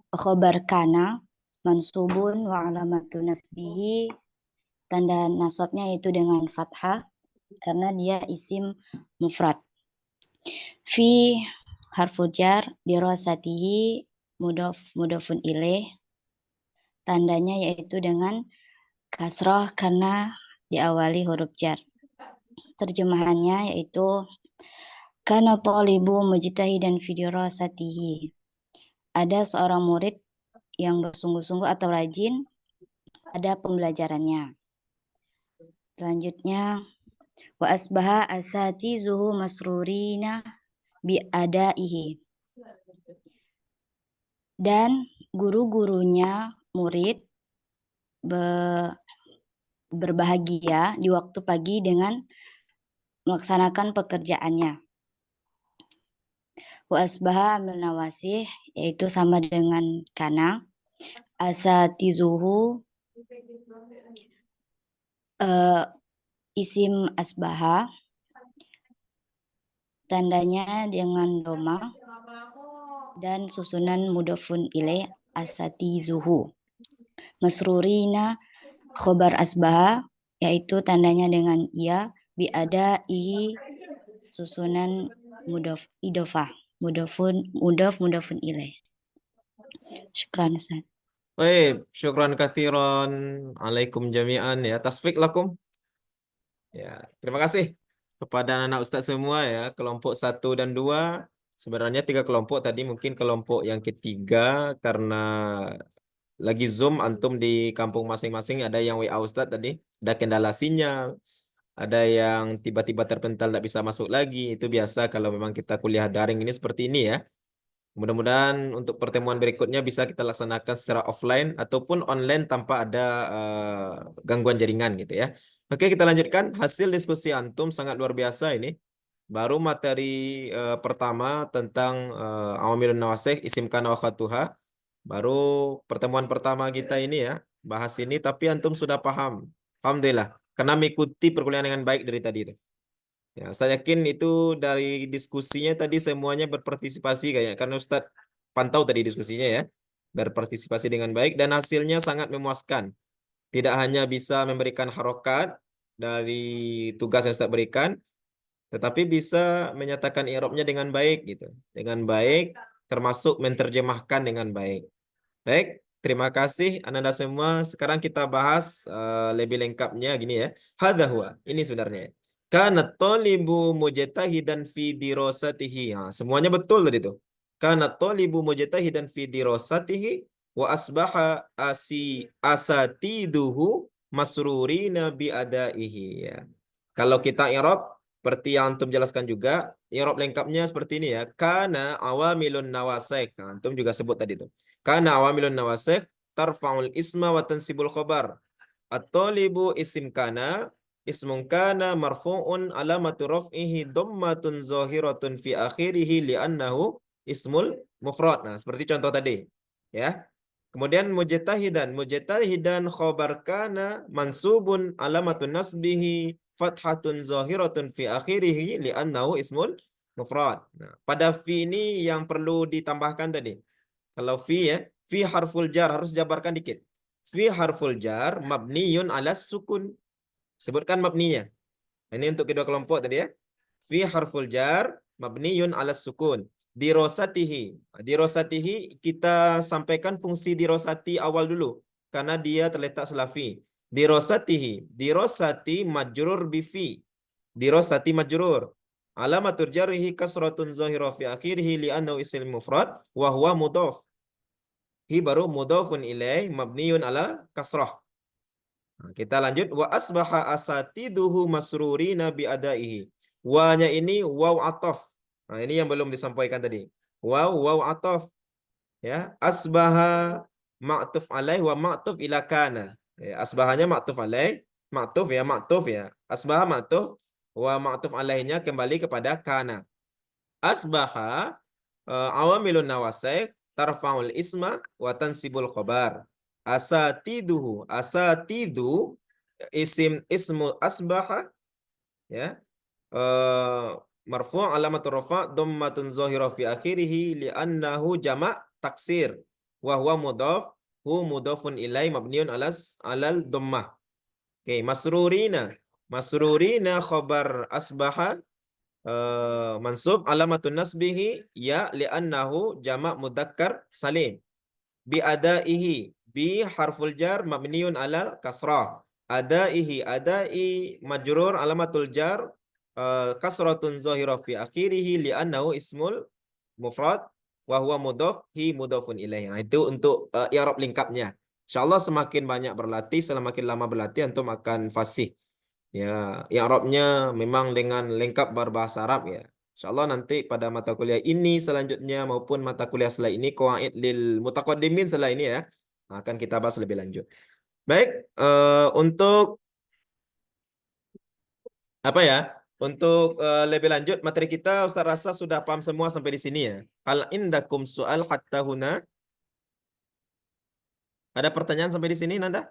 Khobar kana mansubun wa alamatu nasbihi, tanda nasabnya yaitu dengan fathah karena dia isim mufrad. Fi harfu jar dirasatihi mudhafun ilaih, tandanya yaitu dengan kasrah karena diawali huruf jar. Terjemahannya yaitu kana thalibu mujtahidan fi dirasatihi. Ada seorang murid yang bersungguh-sungguh atau rajin pada pembelajarannya. Selanjutnya, wa asbaha asatizuhu masrurina bi adaihi. Dan guru-gurunya murid berbahagia di waktu pagi dengan melaksanakan pekerjaannya. Wa asbaha amil nawasih yaitu sama dengan kana. Asatizuhu isim asbaha, tandanya dengan doma dan susunan mudhafun ilaih asatizuhu. Masrurina khobar asbaha yaitu tandanya dengan ia, biadaihi susunan mudhaf idofah. mudhafun ilaih. Syukran Ustaz. Baik, syukran kathiran alaikum jami'an ya. Tasfiq lakum. Ya, terima kasih kepada anak Ustaz semua ya. Kelompok 1 dan 2. Sebenarnya 3 kelompok tadi, mungkin kelompok yang ketiga karena lagi Zoom antum di kampung masing-masing, ada yang WA Ustaz tadi, ada kendala sinyal, ada yang tiba-tiba terpental tidak bisa masuk lagi. Itu biasa kalau memang kita kuliah daring ini seperti ini ya. Mudah-mudahan untuk pertemuan berikutnya bisa kita laksanakan secara offline ataupun online tanpa ada gangguan jaringan gitu ya. Oke, kita lanjutkan. Hasil diskusi antum sangat luar biasa ini. Baru materi pertama tentang awamilun nawasikh, isim kana wa khatuha. Baru pertemuan pertama kita ini ya, bahas ini, tapi antum sudah paham. Alhamdulillah, karena mengikuti perkuliahan dengan baik dari tadi itu. Ya, saya yakin itu dari diskusinya tadi semuanya berpartisipasi kayaknya, karena Ustadz pantau tadi diskusinya ya, berpartisipasi dengan baik dan hasilnya sangat memuaskan. Tidak hanya bisa memberikan harokat dari tugas yang Ustadz berikan, tetapi bisa menyatakan i'rabnya dengan baik gitu, dengan baik, termasuk menerjemahkan dengan baik. Baik, terima kasih Anda semua. Sekarang kita bahas lebih lengkapnya gini ya. Hadza huwa, ini sebenarnya. Kana talibu mujtahidan fi dirasatihi. Nah, semuanya betul tadi itu. Kana talibu mujtahidan fi dirasatihi wa asbaha asatiduhu masrurina bi adaihi ya. Kalau kita i'rab seperti yang antum jelaskan juga, i'rab lengkapnya seperti ini ya. Kana awamilun nawasikh. Nah, antum juga sebut tadi itu. Kana awamilun nawasikh tarfa'ul isma wa tansibul khabar. At-talibu isim kana, ismun kana marfu'un alamatu raf'ihi dhammatun zahiratun fi akhirih li'annahu ismul mufrad. Nah, seperti contoh tadi. Ya. Kemudian mujtahidan khabar kana mansubun alamatun nasbihi fathatun zahiratun fi akhirih li'annahu ismul mufrad. Nah, pada fi ini yang perlu ditambahkan tadi. Kalau fi ya, fi harful jar harus jabarkan dikit. Fi harful jar mabniyun ala sukun. Sebutkan mabninya. Ini untuk kedua kelompok tadi ya. Fi harful jar mabniyun ala sukun. Dirosatihi. Dirosatihi kita sampaikan fungsi dirosati awal dulu. Karena dia terletak setelah fi. Dirosatihi. Dirosati majrur bifi. Dirosati majrur. Alamatul jarhi kasratun zahirah fi akhirih li'annahu ism mufrad wa huwa mudhaf. Hi baru mudhafun ilaih mabniun ala kasrah. Nah, kita lanjut wa asbaha asatiduhu masrurina bi adaihi. Wa-nya ini waw ataf. Nah, ini yang belum disampaikan tadi. Waw ataf. Ya, asbaha ma'tuf alaih wa ma'tuf ila kana. Ya, asbahanya ma'tuf alaih, ma'tuf ya. Asbaha ma'tuf wa ma'tuf alaihnya kembali kepada kana. Asbaha awamilun nawasikh tarfa'ul isma wa tansibul khabar. Asatiduhu, asatidu ismu asbaha ya. Marfu' alamatur rafa' dhammatun zahirah fi akhirih li'annahu jama' taksir wa huwa mudhaf hu mudhafun ilai mabniun alal dhammah. Oke, masrurina khabar asbaha mansub alamatun nasbihi ya li'annahu jama' mudzakkar salim. Bi adaihi bi harful jar mabniun alal kasrah. Adaihi adai majrur alamatul jar kasratun zahirah fi akhirih li'annahu ismul mufrad wa huwa mudhaf hi mudhafun ilaih. Nah, itu untuk i'rab lengkapnya. Insyaallah semakin banyak berlatih, semakin lama berlatih antum akan fasih. Ya, i'rabnya memang dengan lengkap berbahasa Arab ya. Insyaallah nanti pada mata kuliah ini selanjutnya maupun mata kuliah setelah ini qawaid lil mutaqaddimin setelah ini ya akan kita bahas lebih lanjut. Baik, untuk apa ya? Untuk lebih lanjut materi kita Ustaz rasa sudah paham semua sampai di sini ya. Hal indakum soal hatta huna? Ada pertanyaan sampai di sini Nanda?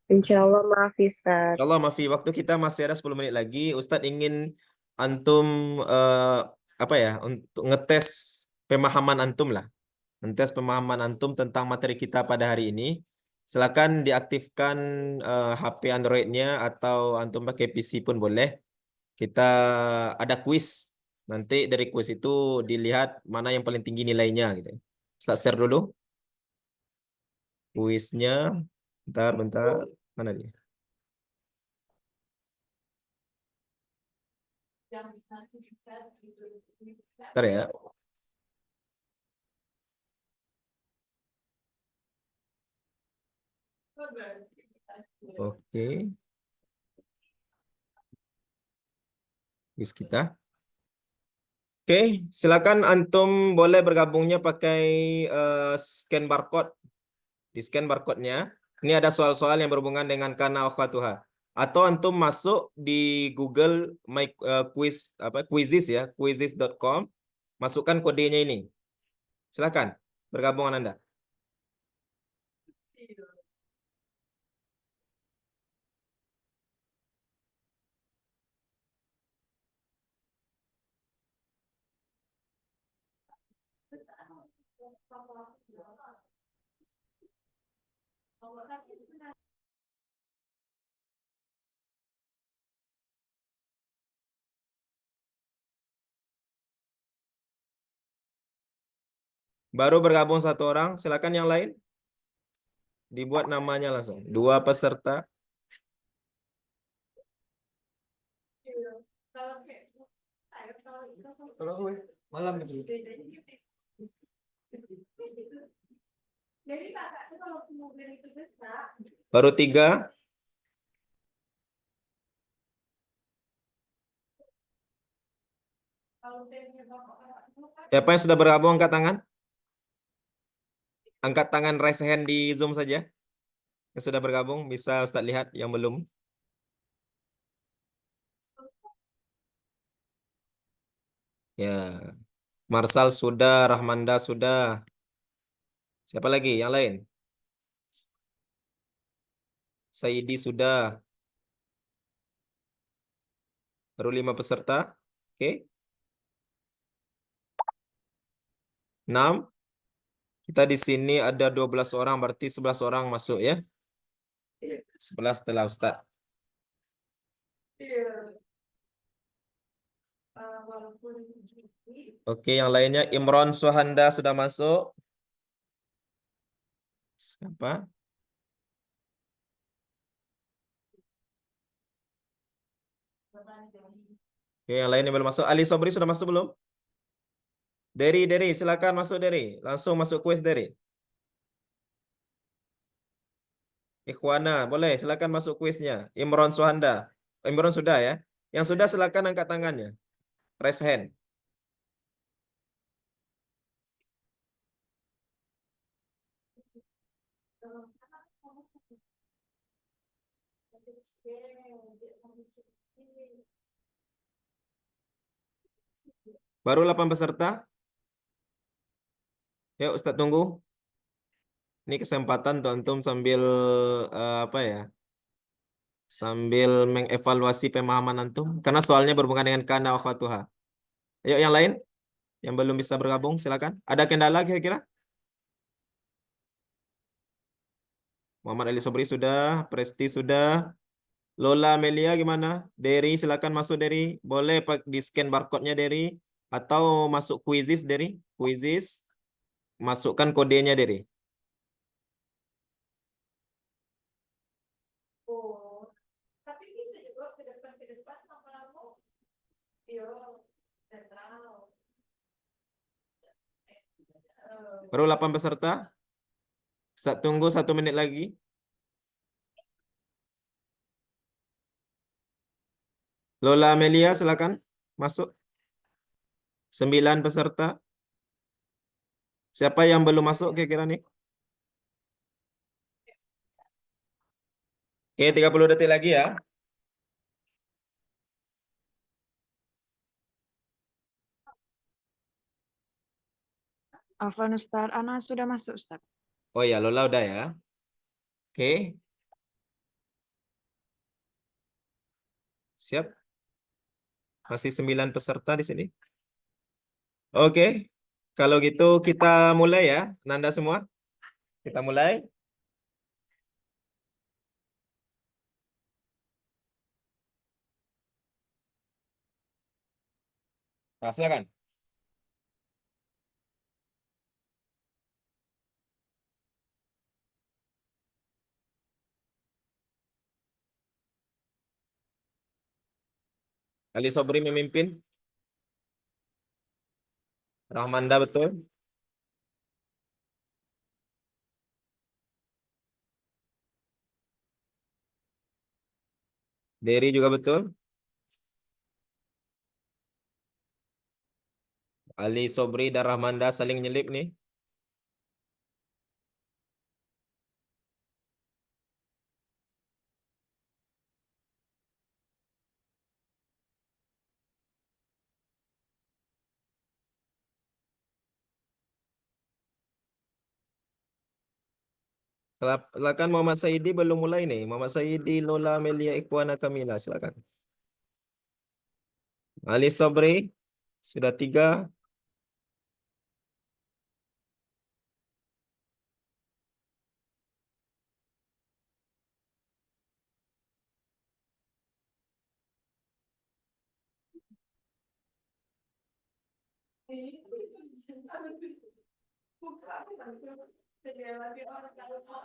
Insyaallah maaf Ustaz. Insyaallah maafi waktu kita masih ada 10 menit lagi. Ustadz ingin antum apa ya untuk ngetes pemahaman antum lah. Ngetes pemahaman antum tentang materi kita pada hari ini. Silakan diaktifkan HP Android-nya atau antum pakai PC pun boleh. Kita ada kuis Nanti dari kuis itu dilihat mana yang paling tinggi nilainya gitu. Ustaz share dulu kuisnya. Bentar. Mana dia? Bentar ya. Oke. Kuis kita. Oke, silakan antum boleh bergabungnya pakai scan barcode. Di scan barcode-nya. Ini ada soal-soal yang berhubungan dengan kana akhwatuha. Atau antum masuk di Google My Quiz Quizzes ya, quizzes.com. Masukkan kodenya ini. Silakan bergabungan Anda. Baru bergabung satu orang, silakan yang lain. Dibuat namanya langsung. 2 peserta. Malam itu. Baru 3. Siapa yang sudah bergabung angkat tangan? Angkat tangan raise hand di Zoom saja. Yang sudah bergabung bisa Ustaz lihat yang belum. Ya. Marsal sudah, Rahmanda sudah. Siapa lagi? Yang lain? Saidi sudah. Baru 5 peserta. Oke. 6. Kita di sini ada 12 orang, berarti 11 orang masuk ya. 11 setelah Ustaz. Oke, yang lainnya Imron Suhanda sudah masuk. Siapa? Oke, yang lainnya belum masuk. Ali Sobri sudah masuk belum? Dari, silakan masuk dari. Langsung masuk kuis dari. Ikhwana, boleh silakan masuk kuisnya. Imron Suhanda. Imron sudah ya. Yang sudah silakan angkat tangannya. Raise hand. Baru 8 peserta. Yuk Ustaz tunggu. Ini kesempatan untuk antum sambil apa ya? Sambil mengevaluasi pemahaman antum karena soalnya berhubungan dengan kana wa akhwatuha. Ayo yang lain yang belum bisa bergabung silakan. Ada kendala kira-kira? Muhammad Ali Sobri sudah, Presti sudah. Lola Amelia gimana? Derry silakan masuk Derry. Boleh di scan barcode-nya Derry atau masuk quizzes Derry. Quizzes. Masukkan kodenya Derry. Baru 8 peserta. Tunggu 1 menit lagi. Lola Amelia silakan masuk. 9 peserta. Siapa yang belum masuk kira-kira nih? Oke, 30 detik lagi ya. Afwan Ustaz, Ana sudah masuk Ustaz. Oh ya, Lola udah ya. Oke. Siap. Masih 9 peserta di sini. Oke. Kalau gitu kita mulai ya, Nanda semua. Kita mulai. Nah, silakan. Ali Sobri memimpin. Rahmanda betul. Dery juga betul. Ali Sobri dan Rahmanda saling nyelip nih. Silakan Muhammad Saidi belum mulai nih. Muhammad Saidi, Lola, Amelia, Ikhwana, Kamila. Silakan. Ali Sobri sudah 3.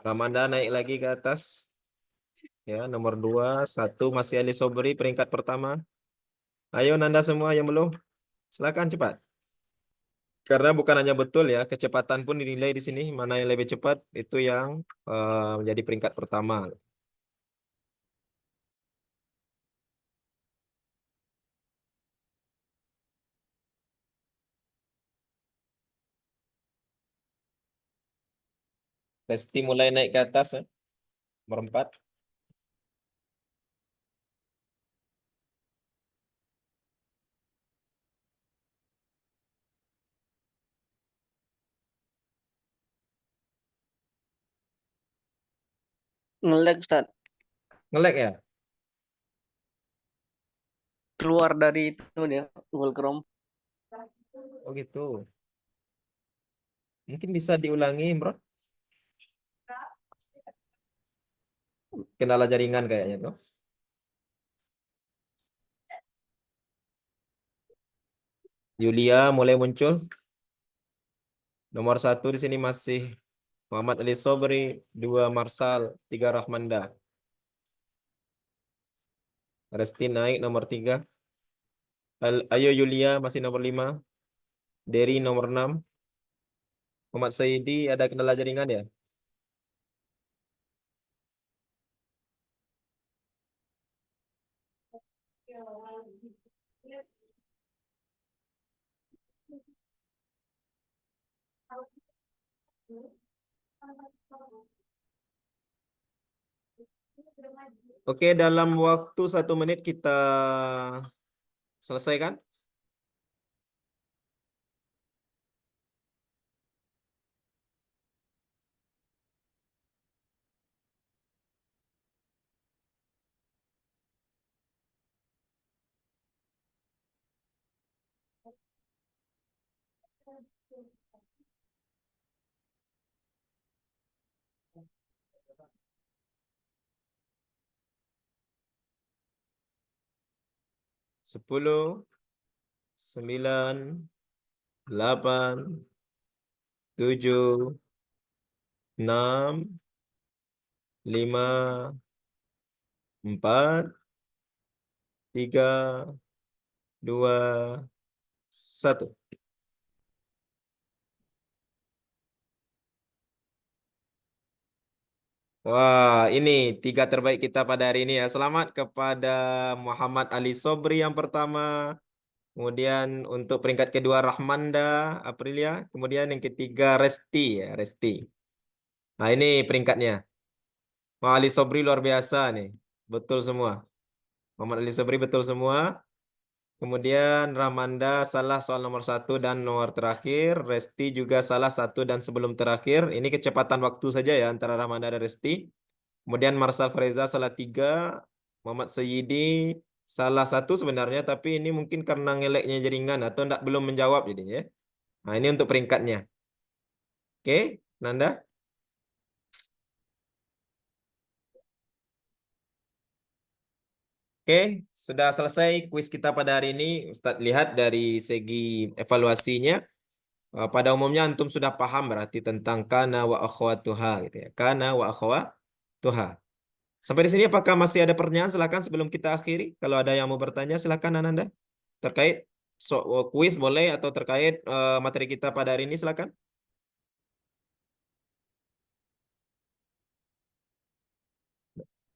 Ramanda naik lagi ke atas. Ya, nomor 2. 1 masih Ali Sobri peringkat pertama. Ayo Nanda semua yang belum. Silakan cepat. Karena bukan hanya betul ya, kecepatan pun dinilai di sini. Mana yang lebih cepat itu yang menjadi peringkat pertama. Resti mulai naik ke atas ya. Nomor 4. Nge-lag Ustaz. Nge-lag ya? Keluar dari itu dia Google Chrome. Oh gitu. Mungkin bisa diulangi, Bro. Kendala jaringan kayaknya tuh. Yulia mulai muncul. Nomor 1 di sini masih Muhammad Ali Sobri, 2 Marsal, 3 Rahmanda. Resti naik nomor 3. Ayo Yulia masih nomor 5. Dery nomor 6. Muhammad Saidi ada kendala jaringan ya? Oke, dalam waktu 1 menit kita selesaikan. Sepuluh, 9, 8, 7, 6, 5, 4, 3, 2, 1. Wah, ini 3 terbaik kita pada hari ini ya. Selamat kepada Muhammad Ali Sobri yang pertama. Kemudian untuk peringkat kedua Rahmanda Aprilia. Kemudian yang ketiga Resti ya, Resti. Nah, ini peringkatnya. Wah, Ali Sobri luar biasa nih. Betul semua. Muhammad Ali Sobri betul semua. Kemudian Rahmanda salah soal nomor 1 dan nomor terakhir. Resti juga salah 1 dan sebelum terakhir. Ini kecepatan waktu saja ya antara Rahmanda dan Resti. Kemudian Marsal Freza salah 3. Muhammad Sayyidi salah 1 sebenarnya. Tapi ini mungkin karena ngeleknya jaringan atau belum menjawab jadinya ya. Nah, ini untuk peringkatnya. Oke, Nanda. Oke, sudah selesai kuis kita pada hari ini. Ustadz lihat dari segi evaluasinya. Pada umumnya antum sudah paham berarti tentang kana wa akhwatuha gitu ya. Kana wa akhwatuha. Sampai di sini apakah masih ada pertanyaan? Silakan sebelum kita akhiri. Kalau ada yang mau bertanya silakan Ananda. Terkait kuis boleh atau terkait materi kita pada hari ini silakan.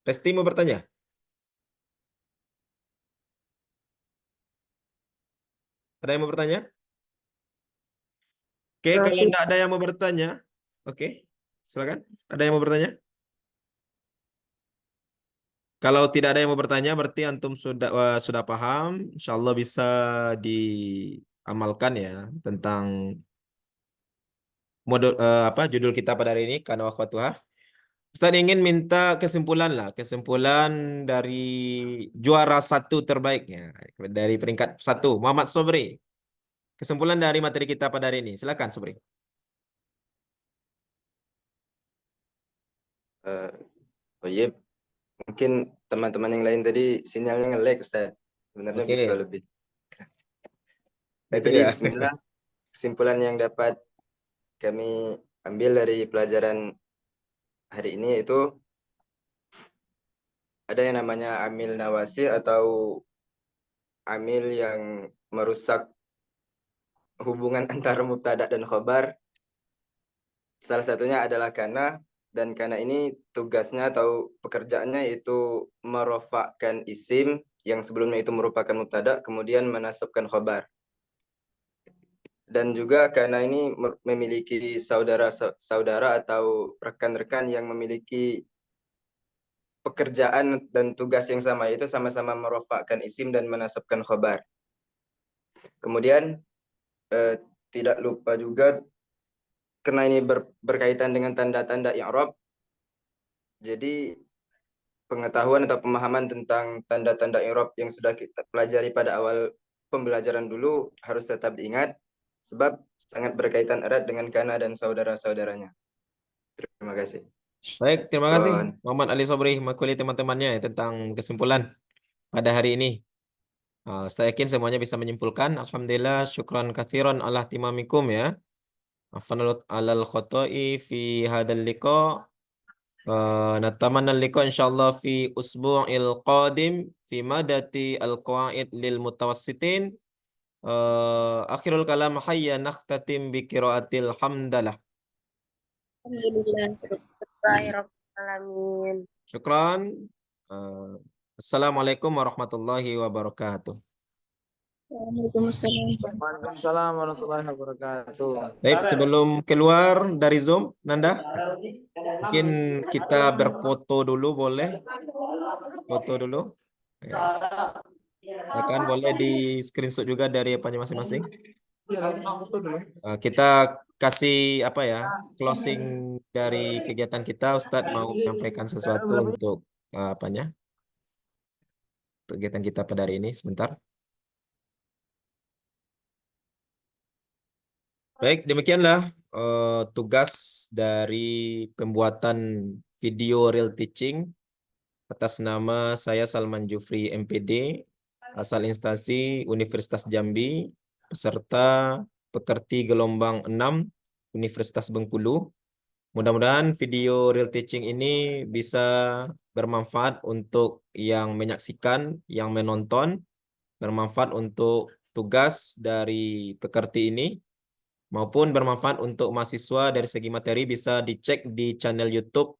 Resti mau bertanya? Ada yang mau bertanya? Oke, kalau tidak ada yang mau bertanya, oke, silakan. Ada yang mau bertanya? Kalau tidak ada yang mau bertanya, berarti antum sudah paham. Insya Allah bisa diamalkan ya tentang modul apa judul kita pada hari ini karena akhwatuha. Ustaz ingin minta kesimpulan lah, kesimpulan dari juara satu terbaiknya dari peringkat satu, Muhammad Sobri. Kesimpulan dari materi kita pada hari ini, silakan Sobri. Oh iya, mungkin teman-teman yang lain tadi sinyalnya nge-lag Ustaz. Sebenarnya Oke. bisa lebih. Nah, Itu jadi ya. bismillah, kesimpulan yang dapat kami ambil dari pelajaran hari ini itu ada yang namanya amil nawasi atau amil yang merusak hubungan antara mubtada dan khobar. Salah satunya adalah kana, dan kana ini tugasnya atau pekerjaannya itu merofakkan isim yang sebelumnya itu merupakan mubtada kemudian menasabkan khobar. Dan juga karena ini memiliki saudara-saudara atau rekan-rekan yang memiliki pekerjaan dan tugas yang sama, yaitu sama-sama merofakkan isim dan menasabkan khobar. Kemudian tidak lupa juga karena ini berkaitan dengan tanda-tanda i'rab, jadi pengetahuan atau pemahaman tentang tanda-tanda i'rab yang sudah kita pelajari pada awal pembelajaran dulu harus tetap diingat sebab sangat berkaitan erat dengan kana dan saudara-saudaranya. Terima kasih. Baik, terima kasih Syukron. Muhammad Ali Sobri mewakili teman-temannya ya, tentang kesimpulan pada hari ini. Saya yakin semuanya bisa menyimpulkan. Alhamdulillah, syukran kathiran ala timamikum ya. Afan alal khoto'i fi hadal liqa. Natamanna liqa insyaallah fi usbu'il qadim fi madati al-qawaid lil mutawassitin. Akhirul kalam hayya nakhtatim bi qiraatil hamdalah. Alamin. Syukran. Assalamualaikum warahmatullahi wabarakatuh. Waalaikumsalam warahmatullahi wabarakatuh. Baik, sebelum keluar dari Zoom, Nanda, mungkin kita berfoto dulu, boleh? Foto dulu. Ya kan, boleh di screenshot juga dari apanya masing-masing. Kita kasih apa ya, closing dari kegiatan kita. Ustadz mau menyampaikan sesuatu untuk apanya? Kegiatan kita pada hari ini, sebentar. Baik, demikianlah tugas dari pembuatan video real teaching atas nama saya Salman Jufri MPD, asal instansi Universitas Jambi, peserta pekerti gelombang 6 Universitas Bengkulu. Mudah-mudahan video real teaching ini bisa bermanfaat untuk yang menyaksikan, yang menonton, bermanfaat untuk tugas dari pekerti ini, maupun bermanfaat untuk mahasiswa dari segi materi. Bisa dicek di channel YouTube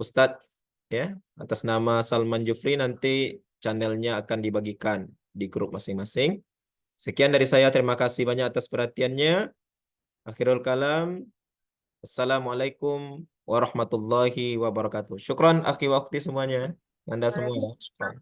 Ustadz ya, atas nama Salman Jufri. Nanti channelnya akan dibagikan di grup masing-masing. Sekian dari saya, terima kasih banyak atas perhatiannya. Akhirul kalam, assalamualaikum warahmatullahi wabarakatuh. Syukran akhi waktu semuanya, Anda semua. Syukran.